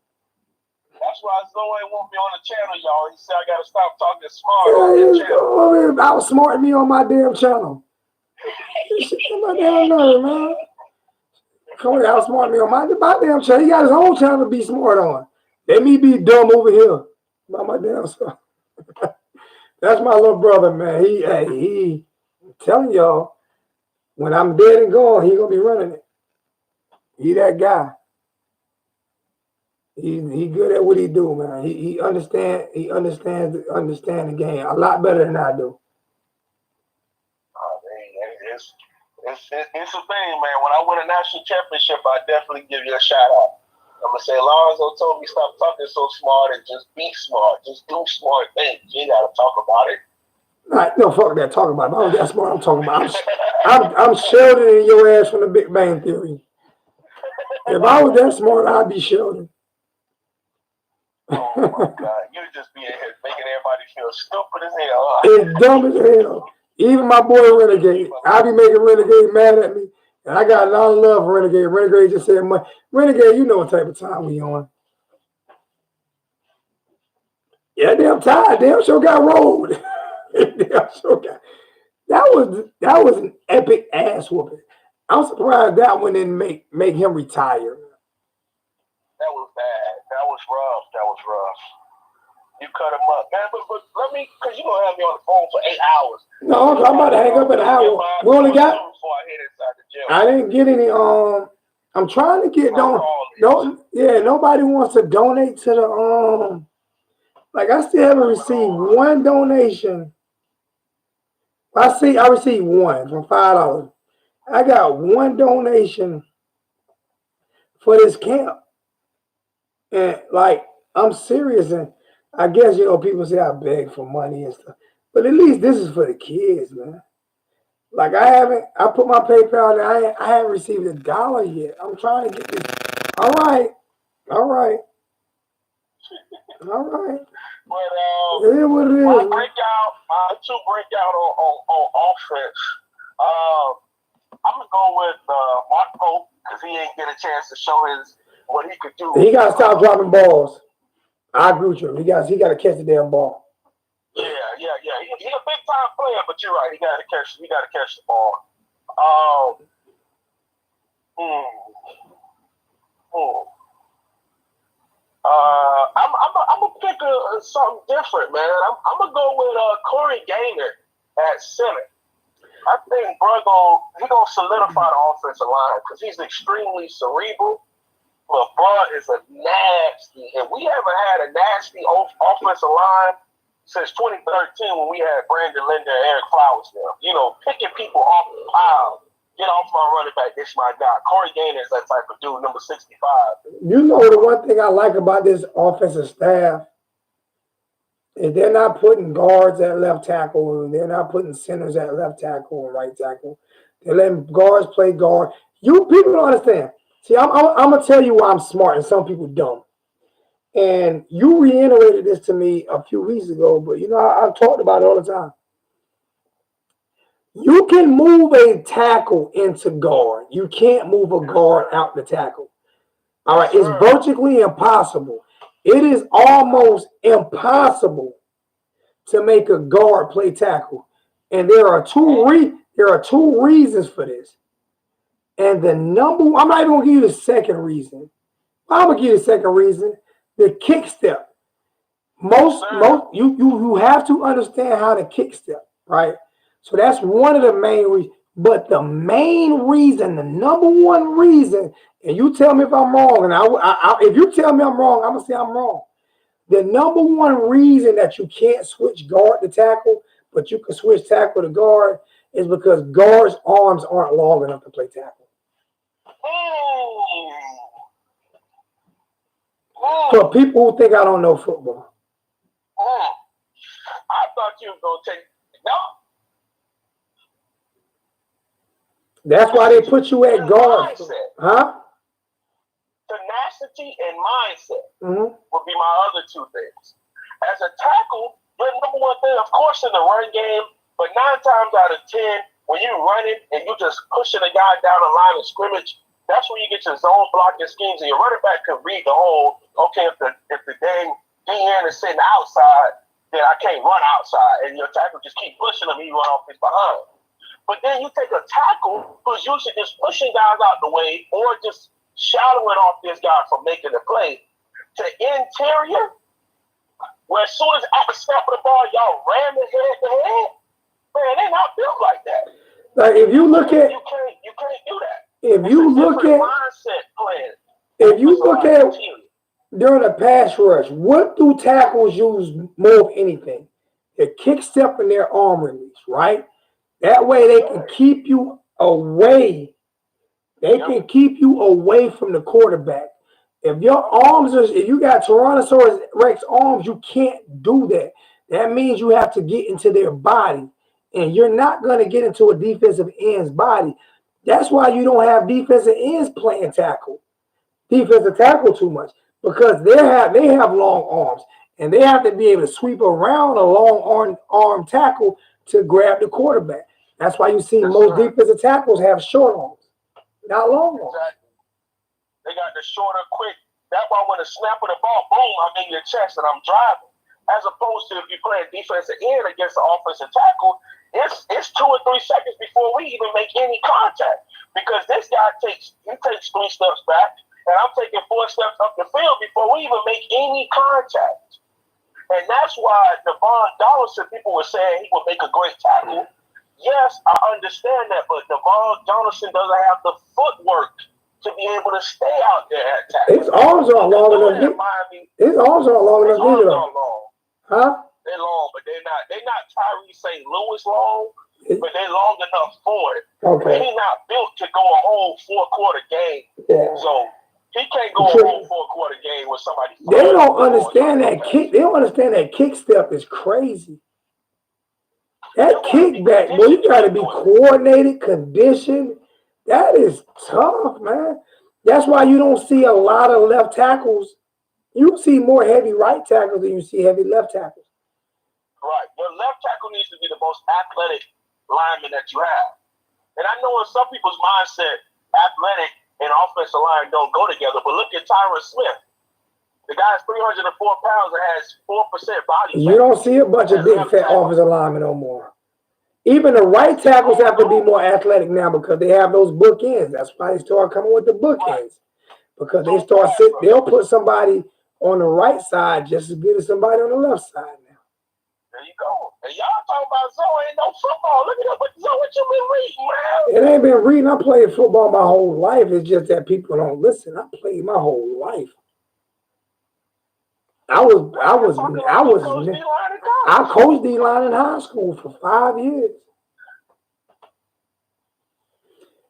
That's why Zoe won't be on the channel, y'all. He said I got to stop talking smart on the channel. Outsmart me on my damn channel. Shit, my damn nerve, man. Come here, outsmart me on my damn channel. He got his own channel to be smart on. Let me be dumb over here by my damn self. That's my little brother, man. He I'm telling y'all, when I'm dead and gone, he gonna be running it. He that guy. He good at what he do, man. He understands the game a lot better than I do. It's a thing, man. When I win a national championship, I definitely give you a shout out. I'm gonna say Lonzo told me stop talking so smart and just be smart. Just do smart things. You gotta talk about it. No, fuck that. Talk about it. I'm that smart. I'm talking about. I'm Sheldon in your ass from the Big Bang Theory. If I was that smart, I'd be Sheldon. Oh my God! You just be in here making everybody feel stupid as hell. It's dumb as hell. Even my boy Renegade, I be making Renegade mad at me, and I got a lot of love for Renegade. Renegade just said, "Renegade, you know what type of time we on." Yeah, damn tired. Damn sure got rolled. Damn sure got. That was an epic ass whooping. I'm surprised that one didn't make him retire. That was bad. That was rough. You cut him up, man. But let me, because you're going to have me on the phone for 8 hours. No, I'm about to hang up in an hour. We only got I didn't get any. I'm trying to get nobody wants to donate to the Like I still haven't received one donation. I received one for $5. I got one donation for this camp, and like I'm serious. And I guess people say I beg for money and stuff, but at least this is for the kids, man. Like I put my PayPal there. I haven't received $1 yet. I'm trying to get this. All right. But it is what it is. my two breakout on offense. I'm gonna go with Mark Pope because he ain't get a chance to show what he could do. He got to stop dropping balls. I agree with you. He got to catch the damn ball. Yeah. He's a big time player, but you're right. He got to catch the ball. I'm gonna pick something different, man. I'm gonna go with Corey Gaynor at center. I think he's gonna solidify the offensive line because he's extremely cerebral. But bro is a nasty, and we haven't had a nasty offensive line since 2013 when we had Brandon Linder and Eric Flowers there. Picking people off the pile. Get off my running back. This my guy. Corey Gaynor is that type of dude, number 65. The one thing I like about this offensive staff is they're not putting guards at left tackle, and they're not putting centers at left tackle and right tackle. They're letting guards play guard. You people don't understand. See, I'm gonna tell you why I'm smart and some people don't. And you reiterated this to me a few weeks ago, but I've talked about it all the time. You can move a tackle into guard. You can't move a guard out the tackle. All right, it's virtually impossible. It is almost impossible to make a guard play tackle. And there are two reasons for this. And I'm not even gonna give you the second reason. I'm gonna give you the second reason. The kick step. You have to understand how to kick step, right? So that's one of the main reasons. But the main reason, the number one reason, and you tell me if I'm wrong, and if you tell me I'm wrong, I'm gonna say I'm wrong. The number one reason that you can't switch guard to tackle, but you can switch tackle to guard, is because guards' arms aren't long enough to play tackle. For people who think I don't know football. I thought you were going to take no. That's why they put you at guard. Huh? Tenacity and mindset would be my other two things. As a tackle, the number one thing, of course, in the run game, but 9 times out of 10, when you're running and you're just pushing a guy down the line of scrimmage, that's where you get your zone blocking schemes, and your running back can read the whole. Okay, if the dang DN is sitting outside, then I can't run outside, and your tackle just keep pushing him, and you run off his behind. But then you take a tackle who's usually just pushing guys out the way, or just shadowing off this guy from making the play, to interior, where as soon as at the snap of the ball, y'all ram it head to head. Man, they're not built like that. Like if you look at, you can't do that. If you look at mindset plan, during a pass rush, what do tackles use more of anything? Their kick step and their arm release, right? That way they can keep you away. They can keep you away from the quarterback. If you got Tyrannosaurus Rex arms, you can't do that. That means you have to get into their body. And you're not going to get into a defensive end's body. That's why you don't have defensive ends playing defensive tackle too much, because they have long arms, and they have to be able to sweep around a long arm tackle to grab the quarterback. That's why you see most defensive tackles have short arms, not long arms. Exactly. They got the shorter, quick. That's why when the snap of the ball, boom, I'm in your chest and I'm driving. As opposed to if you play a defensive end against an offensive tackle, it's 2 or 3 seconds before we even make any contact, because this guy takes 3 steps back, and I'm taking 4 steps up the field before we even make any contact. And that's why Devon Donaldson, people were saying he would make a great tackle. Yes, I understand that, but Devon Johnson doesn't have the footwork to be able to stay out there at tackle. His arms are long enough. His arms are long enough. His arms are long. Huh? They're long, but they're not Tyree St. Louis long, but they're long enough for it. Okay. But he's not built to go a whole 4-quarter game. Yeah. So he can't go a whole 4-quarter game with somebody. They don't understand that kick. They don't understand that kick step is crazy. That kickback, boy, you got to be coordinated, conditioned. That is tough, man. That's why you don't see a lot of left tackles. You see more heavy right tackles than you see heavy left tackles. Right. Your left tackle needs to be the most athletic lineman that you have. And I know in some people's mindset, athletic and offensive line don't go together. But look at Tyron Smith. The guy's 304 pounds and has 4% body fat. You don't see a bunch of big fat offensive linemen no more. Even the right tackles have to be more athletic now because they have those bookends. That's why they start coming with the bookends. Because they'll put somebody on the right side just as good as somebody on the left side now. There you go. And y'all talking about Zoe ain't no football. Look at that. What you been reading, man? It ain't been reading. I played football my whole life. It's just that people don't listen. I played my whole life. I coached D-line in high school for 5 years.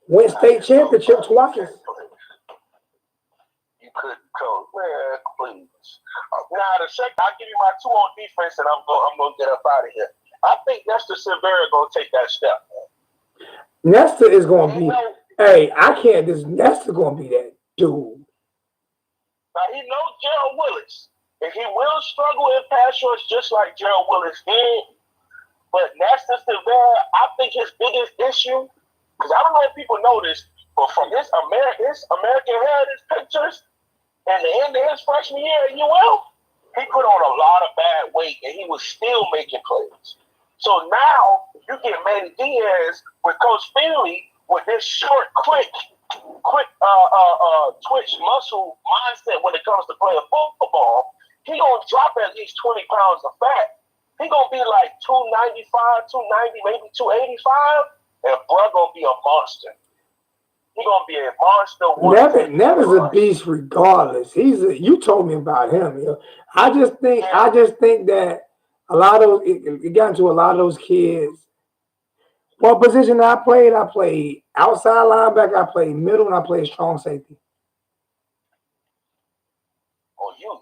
Went state championship twice. You couldn't coach, man. Please. Now the second, I'll give you my 2 on defense, and I'm gonna get up out of here. I think Nestor Silvera gonna take that step. Nestor is gonna be. Hey, I can't. Nestor gonna be that dude. Now he knows Gerald Willis. And he will struggle in pass rush just like Gerald Willis did. But Nestor Silvera, I think his biggest issue, because I don't know if people know this, but from his American Heritage pictures and the end of his freshman year at UL, he put on a lot of bad weight and he was still making plays. So now you get Manny Diaz with Coach Finley with this short, quick twitch muscle mindset when it comes to playing football. He gonna drop at least 20 pounds of fat. He gonna be like 295, 290, maybe 285, and bro gonna be a monster. He gonna be a monster. Never's a beast regardless. You told me about him. You know? I just think that a lot of it got into a lot of those kids. What position I played outside linebacker, I played middle, and I played strong safety.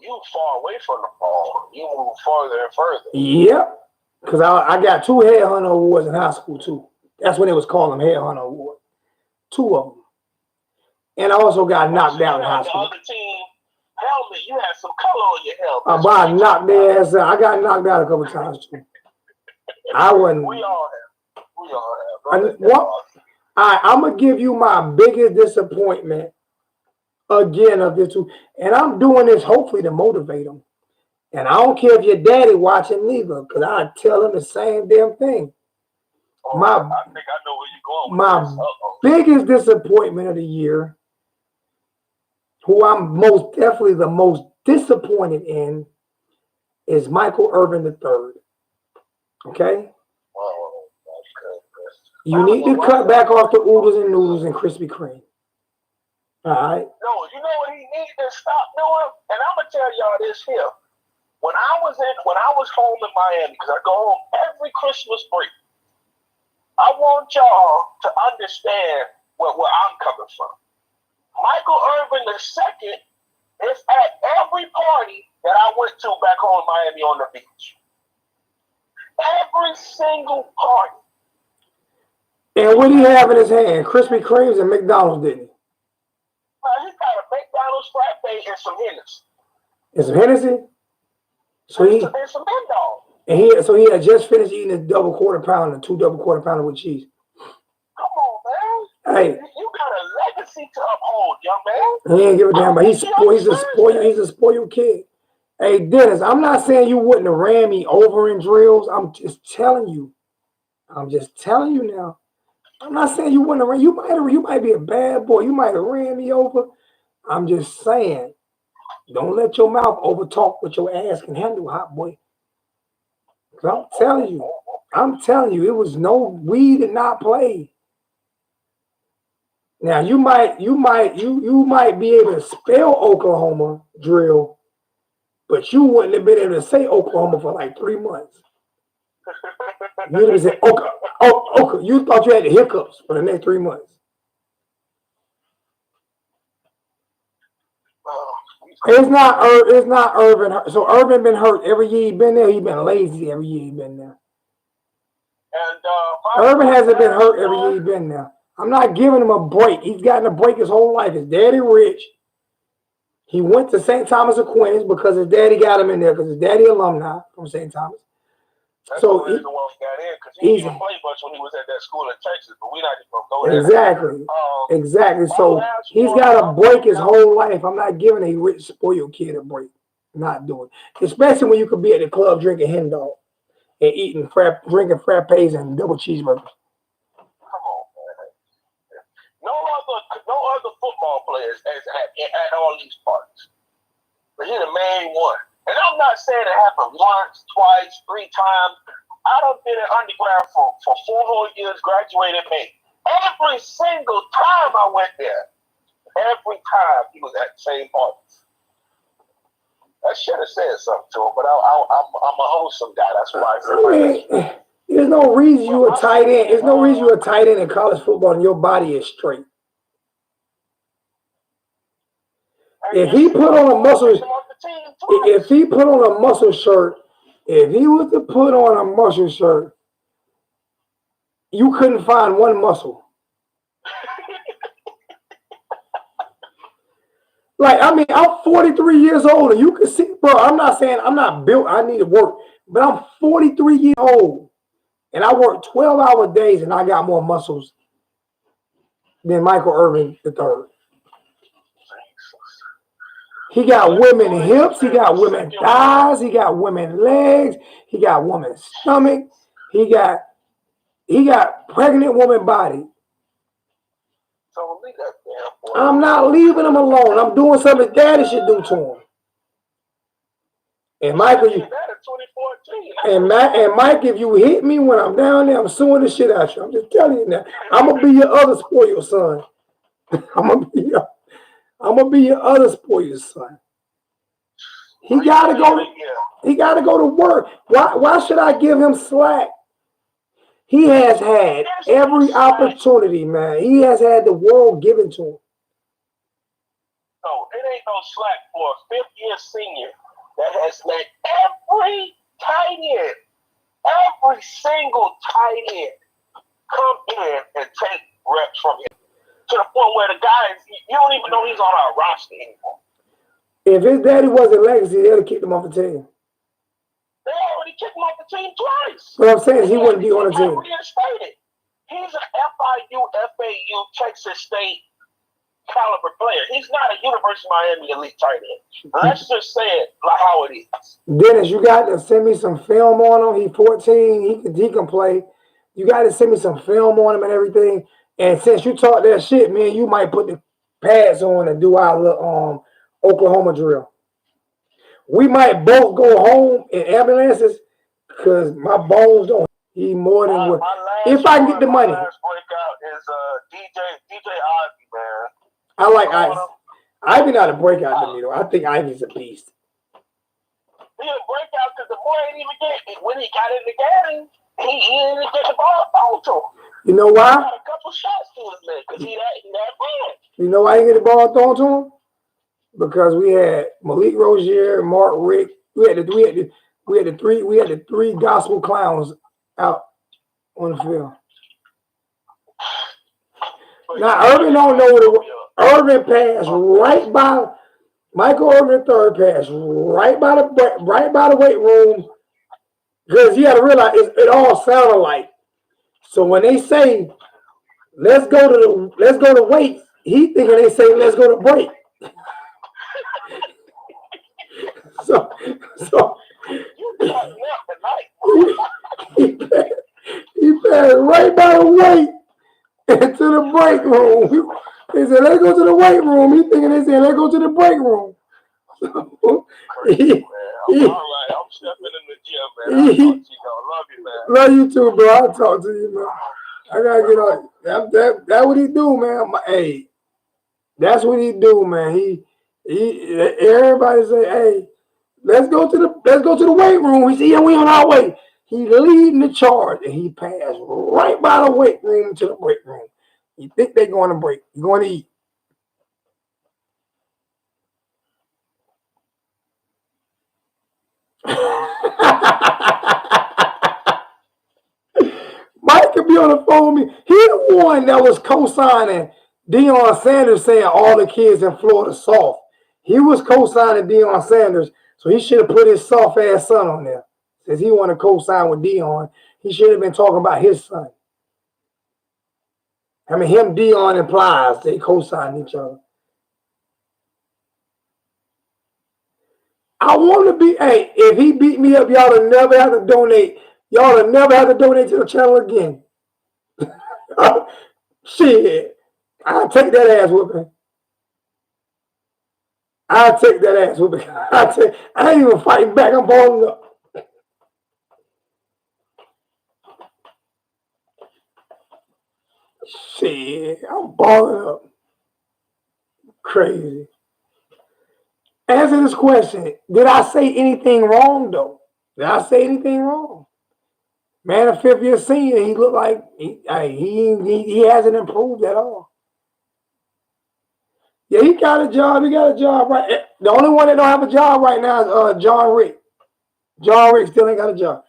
You far away from the ball. You move further and further. Yep. Because I got 2 Headhunter Awards in high school, too. That's when they was calling them Headhunter Awards. 2 of them. And I also got knocked out in high school. The other team helmet, you had some color on your helmet. I knocked their ass out. I got knocked out a couple times, too. I wasn't. We all have. I'm going to give you my biggest disappointment again of this too. And I'm doing this hopefully to motivate them. And I don't care if your daddy watching neither, because I tell him the same damn thing. I think I know where you're going. My biggest disappointment of the year, who I'm most definitely the most disappointed in, is Michael Irvin III. Okay? Oh, that's good. You need to cut back off the oodles and noodles and Krispy Kreme. All right? No, you know what he needs to stop doing? And I'm going to tell y'all this here. When I was home in Miami, because I go home every Christmas break, I want y'all to understand where I'm coming from. Michael Irvin II is at every party that I went to back home in Miami on the beach. Every single party. And what did he have in his hand? Krispy Kremes and McDonald's, didn't he? He got a McDonald's frappe and some Hennessy. And some Hennessy? And some Mendog. And he had just finished eating his double quarter pounder, 2 double quarter pounder with cheese. Come on, man. Hey. You got a legacy to uphold, young man. He ain't give a damn, but he's a spoiled kid. Hey, Dennis, I'm not saying you wouldn't have ran me over in drills. I'm just telling you now. I'm not saying you wouldn't have ran. You might be a bad boy. You might have ran me over. I'm just saying, don't let your mouth overtalk what your ass can handle, hot boy. I'm telling you. I'm telling you, we did not play. Now you might be able to spell Oklahoma drill, but you wouldn't have been able to say Oklahoma for like 3 months. You would have said Oka. You thought you had the hiccups for the next 3 months. It's not Irvin. So Irvin been hurt every year he been there. He been lazy every year he been there. And Irvin hasn't been hurt every year he been there. I'm not giving him a break. He's gotten a break his whole life. His daddy rich. He went to St. Thomas Aquinas because his daddy got him in there because his daddy alumni from St. Thomas. That's so the reason why he got in because he didn't play much when he was at that school in Texas, but we're not even going to go there. Exactly. So he's got to break his whole life. I'm not giving a rich, spoiled kid a break. Not doing it. Especially when you could be at the club drinking hen dog and drinking frappes and double cheeseburgers. Come on, man. No other football players has at all these parties. But he's the main one. And I'm not saying it happened once, twice, 3 times. I done been in undergrad for 4 whole years, graduated May. Every single time I went there, every time he was at the same parties. I should have said something to him, but I'm a wholesome guy. That's why I said there's no reason you a tight end. There's no reason you a tight end in college football and your body is straight. If he put on a muscle shirt, if he was to put on a muscle shirt, you couldn't find one muscle. Like, I mean, I'm 43 years old, and you can see, bro, I'm not saying I'm not built, I need to work, but I'm 43 years old, and I work 12-hour days, and I got more muscles than Michael Irvin III. He got women hips, he got women thighs, he got women legs, he got woman stomach, he got pregnant woman body. So leave that damn boy. I'm not leaving him alone. I'm doing something his daddy should do to him. And Michael, and Mike, if you hit me when I'm down there, I'm suing the shit out you. I'm just telling you now. I'm gonna be your other spoiled son. I'm gonna be your other spoiled son. He gotta go to work. Why should I give him slack? He has had every opportunity, man. He has had the world given to him. No, it ain't no slack for a 5th-year senior that has let every tight end, every single tight end come in and take reps from him. To the point where the guys, you don't even know he's on our roster anymore. If his daddy wasn't legacy, they'd have kicked him off the team. They already kicked him off the team twice. What I'm saying is he wouldn't be on the team. He's an FIU, FAU, Texas State caliber player. He's not a University of Miami elite tight end. Let's just say it like how it is. Dennis, you got to send me some film on him. He's 14. He can play. You got to send me some film on him and everything. And since you talk that shit, man, you might put the pads on and do our little Oklahoma drill. We might both go home in ambulances because my bones don't eat more than what. If I can get the money. My last breakout is DJ Ivy, man. I like Ivy. Ivy not a breakout to me, though. I think Ivy's a beast. He a breakout because the boy ain't even get it. When he got in the game, he didn't get the ball thrown to him. You know why? He got a couple shots to his leg because he that bad. You know why he get the ball thrown to him? Because we had Malik Rozier, Mark Rick. We had the three gospel clowns out on the field. Now Irvin don't know what Irvin passed right by Michael Irvin III passed right by the weight room because you got to realize it all sounded like. So when they say let's go to weight, he thinking they say let's go to break. So he passed right by the weight into the break room. They said, let's go to the weight room. He thinking they said, let's go to the break room. Crazy, man. I'm all right. I'm stepping in the gym, man. I'll talk to you, though. Love you, man. Love you too, bro. I'll talk to you, man. I gotta get on. That what he do, man. Hey, that's what he do, man. He everybody say, hey, let's go to the weight room. He said, yeah, we on our way. He leading the charge, and he passed right by the weight room to the break room. You think they going to break? You going to eat? Mike could be on the phone with me. He the one that was co-signing Deion Sanders saying all the kids in Florida soft. He was co-signing Deion Sanders, so he should have put his soft ass son on there. Since he want to co-sign with Deion, he should have been talking about his son. I mean, him, Deion, implies they co-sign each other. I want to be, hey, if he beat me up, y'all will never have to donate. Y'all will never have to donate to the channel again. Shit. I'll take that ass whooping. I'll take that ass whooping. I ain't even fighting back. I'm balling up. Shit. I'm balling up. Crazy. Answer this question. Did I say anything wrong, though? Did I say anything wrong? Man, a fifth-year senior, he looked like he hasn't improved at all. Yeah, he got a job. He got a job right. The only one that don't have a job right now is John Rick. John Rick still ain't got a job.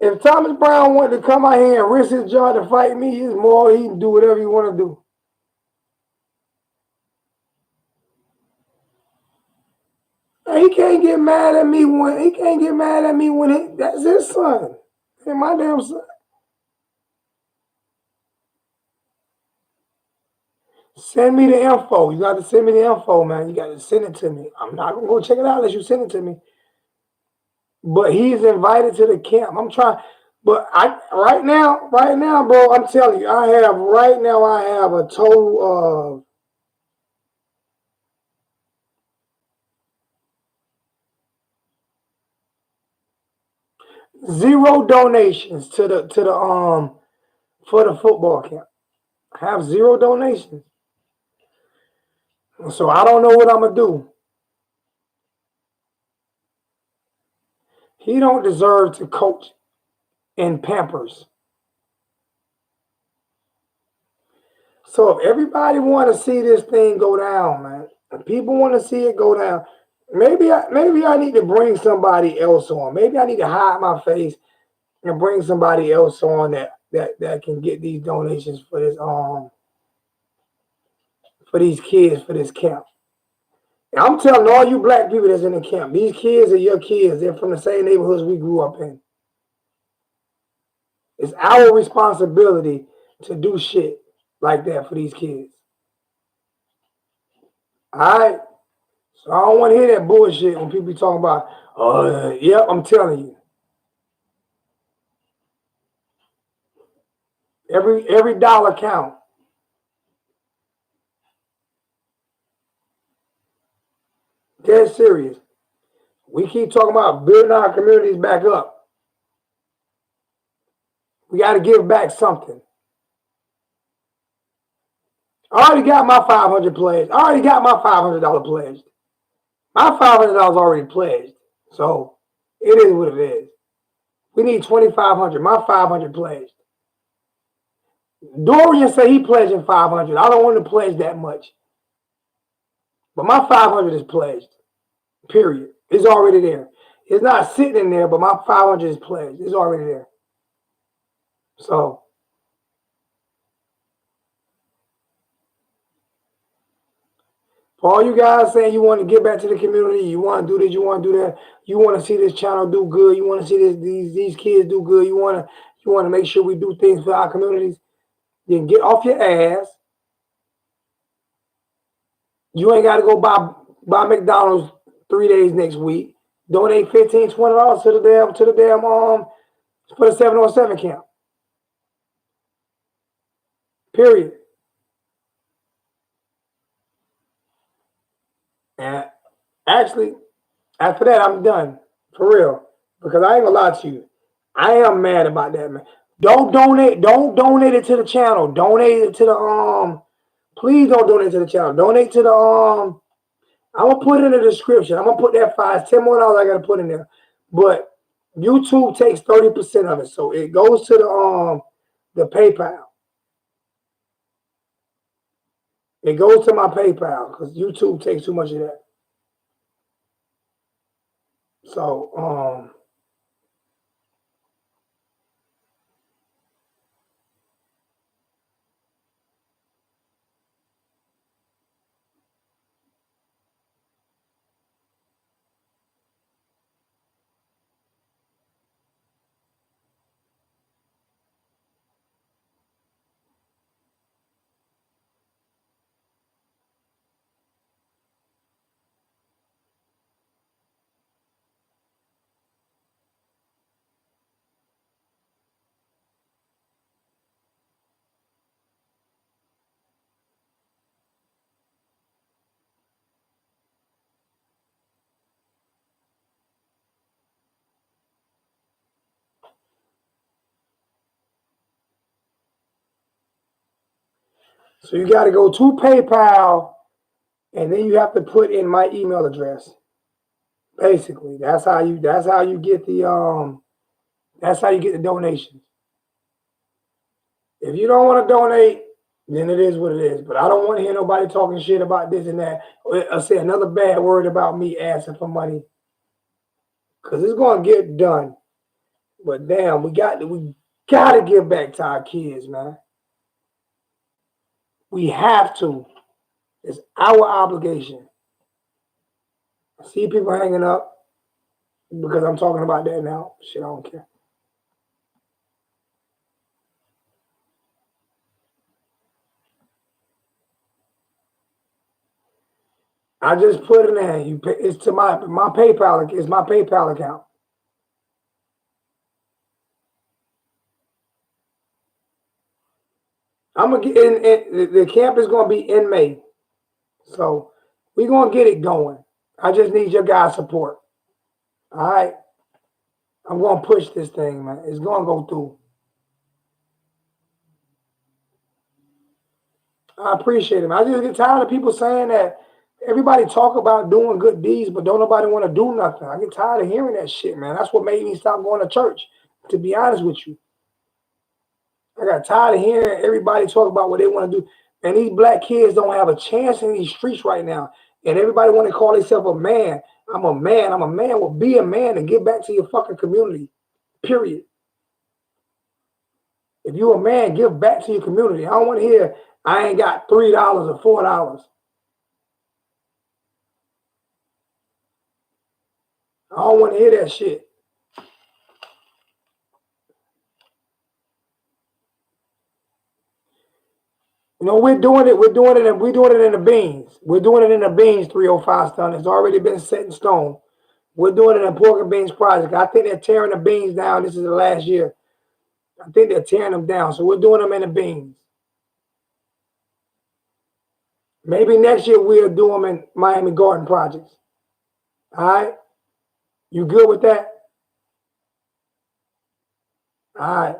If Thomas Brown wanted to come out here and risk his job to fight me, he's more. He can do whatever he want to do. And he can't get mad at me when that's his son. Ain't my damn son. Send me the info. You got to send me the info, man. You got to send it to me. I'm not gonna go check it out unless you send it to me. But he's invited to the camp. I'm trying, but right now, bro. I'm telling you, I have a total of 0 donations to the for the football camp. I have 0 donations. So I don't know what I'm gonna do. He don't deserve to coach in Pampers. So if everybody want to see this thing go down, man, if people want to see it go down, maybe I need to bring somebody else on. Maybe I need to hide my face and bring somebody else on that can get these donations for this for these kids for this camp. And I'm telling all you black people that's in the camp, these kids are your kids. They're from the same neighborhoods we grew up in. It's our responsibility to do shit like that for these kids. All right? So I don't want to hear that bullshit when people be talking about, yep, I'm telling you. Every dollar count. Dead serious. We keep talking about building our communities back up. We got to give back something. I already got my 500 pledged. I already got my $500 pledged. My $500 already pledged. So it is what it is. We need 2,500. My 500 pledged. Dorian said he pledging 500. I don't want to pledge that much. But my 500 is pledged. Period. It's already there. It's not sitting in there, but my 500 is pledged. It's already there. So for all you guys saying you want to get back to the community, you want to do this, you want to do that, you want to see this channel do good, you want to see these kids do good, you want to make sure we do things for our communities, then get off your ass. You ain't got to go buy McDonald's 3 days next week. Donate $15, $20 to the damn for the 707 camp. Period. And actually, after that, I'm done. For real. Because I ain't gonna lie to you. I am mad about that, man. Don't donate it to the channel. Donate it to the please don't donate to the channel. Donate to the I'm gonna put it in the description. I'm gonna put that $10 more I gotta put in there. But YouTube takes 30% of it. So it goes to the PayPal. It goes to my PayPal because YouTube takes too much of that. So you gotta go to PayPal and then you have to put in my email address. Basically, that's how you get the donations. If you don't want to donate, then it is what it is. But I don't want to hear nobody talking shit about this and that, or say another bad word about me asking for money, because it's gonna get done. But damn, we gotta give back to our kids, man. We have to. It's our obligation. I see people hanging up because I'm talking about that now. Shit, I don't care. I just put it in. It's to my PayPal. It's my PayPal account. I'm gonna get in. The camp is gonna be in May, so we're gonna get it going. I just need your guys' support. All right, I'm gonna push this thing, man. It's gonna go through. I appreciate it. I just get tired of people saying that everybody talk about doing good deeds, but don't nobody want to do nothing. I get tired of hearing that shit, man. That's what made me stop going to church, to be honest with you. I got tired of hearing everybody talk about what they want to do. And these black kids don't have a chance in these streets right now. And everybody want to call themselves a man. I'm a man. I'm a man. Well, be a man and get back to your fucking community. Period. If you a man, give back to your community. I don't want to hear I ain't got $3 or $4. I don't want to hear that shit. You know, we're doing it in the beans. We're doing it in the beans 305 stun. It's already been set in stone. We're doing it in Pork and Beans Project. I think they're tearing the beans down. This is the last year. I think they're tearing them down. So we're doing them in the beans. Maybe next year we'll do them in Miami Garden Projects. All right? You good with that? All right.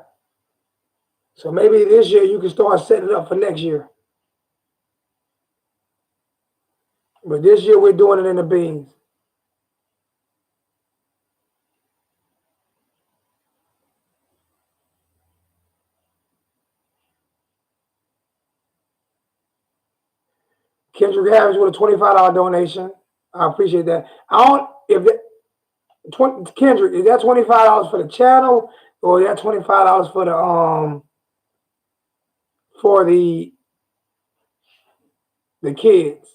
So maybe this year you can start setting it up for next year. But this year we're doing it in the beans. Kendrick Harris with a $25 donation. I appreciate that. I don't if that, Kendrick, is that $25 for the channel or is that $25 for the kids?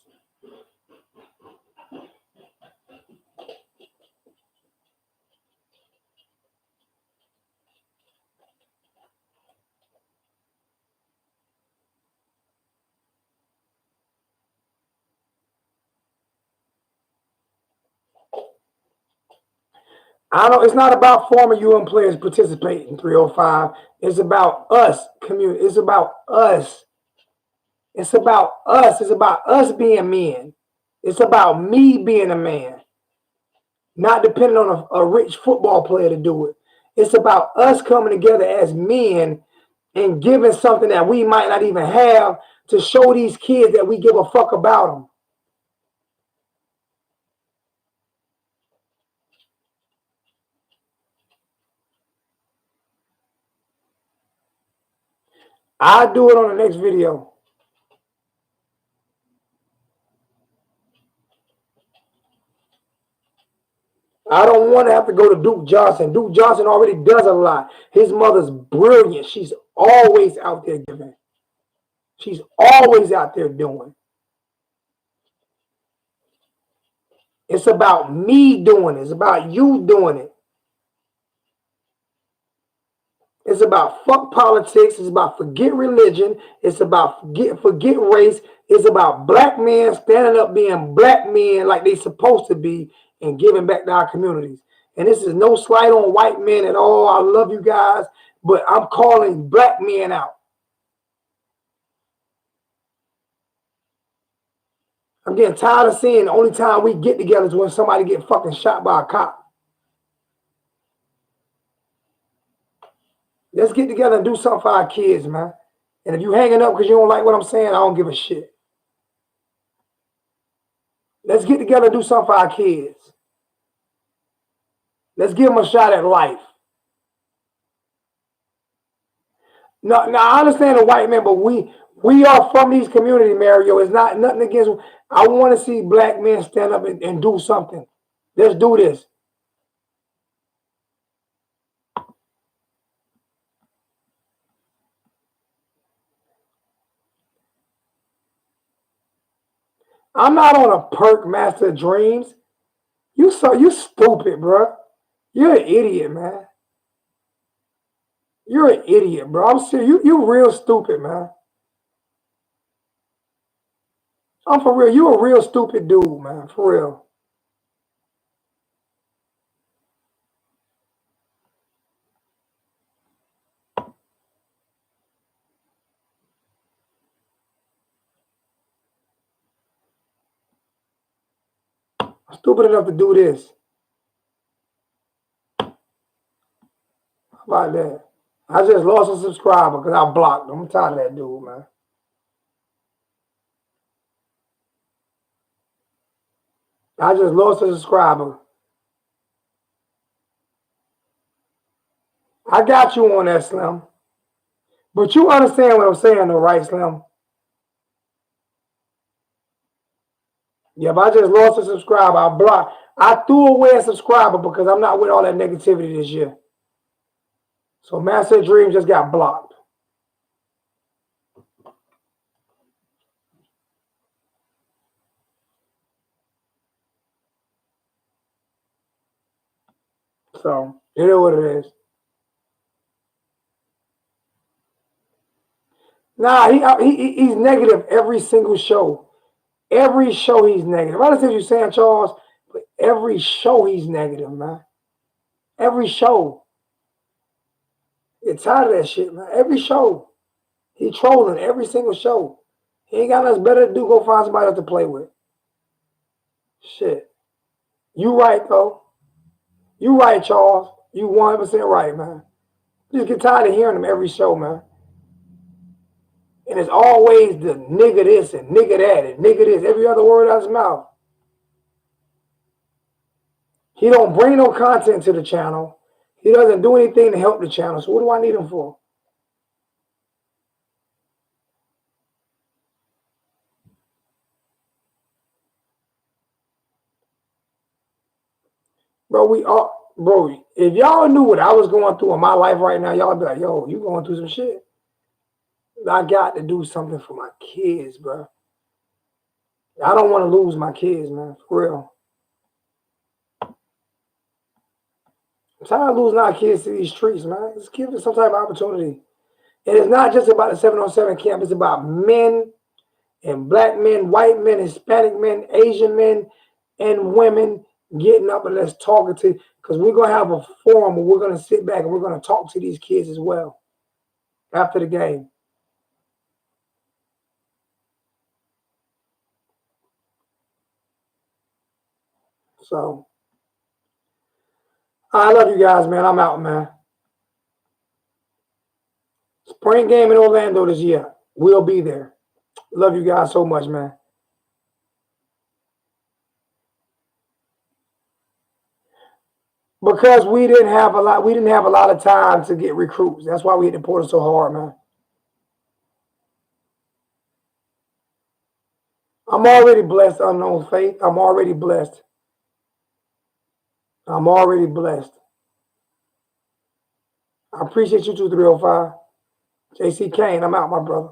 I don't. It's not about former UM players participating in 305. It's about us, community. It's about us. It's about us. It's about us being men. It's about me being a man, not depending on a rich football player to do it. It's about us coming together as men and giving something that we might not even have to show these kids that we give a fuck about them. I'll do it on the next video. I don't want to have to go to Duke Johnson. Duke Johnson already does a lot. His mother's brilliant. She's always out there giving. She's always out there doing. It's about me doing it. It's about you doing it. It's about fuck politics. It's about forget religion. It's about forget race. It's about black men standing up being black men like they supposed to be and giving back to our communities. And this is no slight on white men at all. I love you guys, but I'm calling black men out. I'm getting tired of seeing the only time we get together is when somebody get fucking shot by a cop. Let's get together and do something for our kids, man. And if you hanging up because you don't like what I'm saying, I don't give a shit. Let's get together and do something for our kids. Let's give them a shot at life. Now I understand the white man, but we are from these communities, Mario. It's not nothing against. I want to see black men stand up and do something. Let's do this. I'm not on a perk master of dreams. You stupid, bro. You're an idiot, man. You're an idiot, bro. I'm serious. You real stupid, man. I'm for real. You a real stupid dude, man. For real. I'm stupid enough to do this. How about that? I just lost a subscriber because I blocked him. I'm tired of that dude, man. I just lost a subscriber. I got you on that, Slim. But you understand what I'm saying, though, right, Slim? Yeah, but I just lost a subscriber. I threw away a subscriber because I'm not with all that negativity this year. So Master Dream just got blocked. So you know what it is. Nah, he's negative every single show. Every show he's negative. I understand what you're saying, Charles, but every show he's negative, man. Every show. Get tired of that shit, man. Every show. He trolling every single show. He ain't got nothing better to do. Go find somebody else to play with. Shit. You right, though. You right, Charles. You 100% right, man. Just get tired of hearing him every show, man. And it's always the nigga this and nigga that and nigga this. Every other word out of his mouth. He don't bring no content to the channel. He doesn't do anything to help the channel. So what do I need him for? Bro, if y'all knew what I was going through in my life right now, y'all be like, yo, you going through some shit. I got to do something for my kids, bro. I don't want to lose my kids, man, for real. I'm tired of losing our kids to these streets, man. Let's give it some type of opportunity. And it's not just about the 707 camp. It's about men and black men, white men, Hispanic men, Asian men, and women getting up and let's talk to, because we're going to have a forum where we're going to sit back and we're going to talk to these kids as well after the game. So I love you guys, man. I'm out, man. Spring game in Orlando this year. We'll be there. Love you guys so much, man. Because we didn't have a lot of time to get recruits. That's why we hit the portal so hard, man. I'm already blessed, Unknown Faith. I'm already blessed. I'm already blessed. I appreciate you, 2305. JC Kane, I'm out, my brother.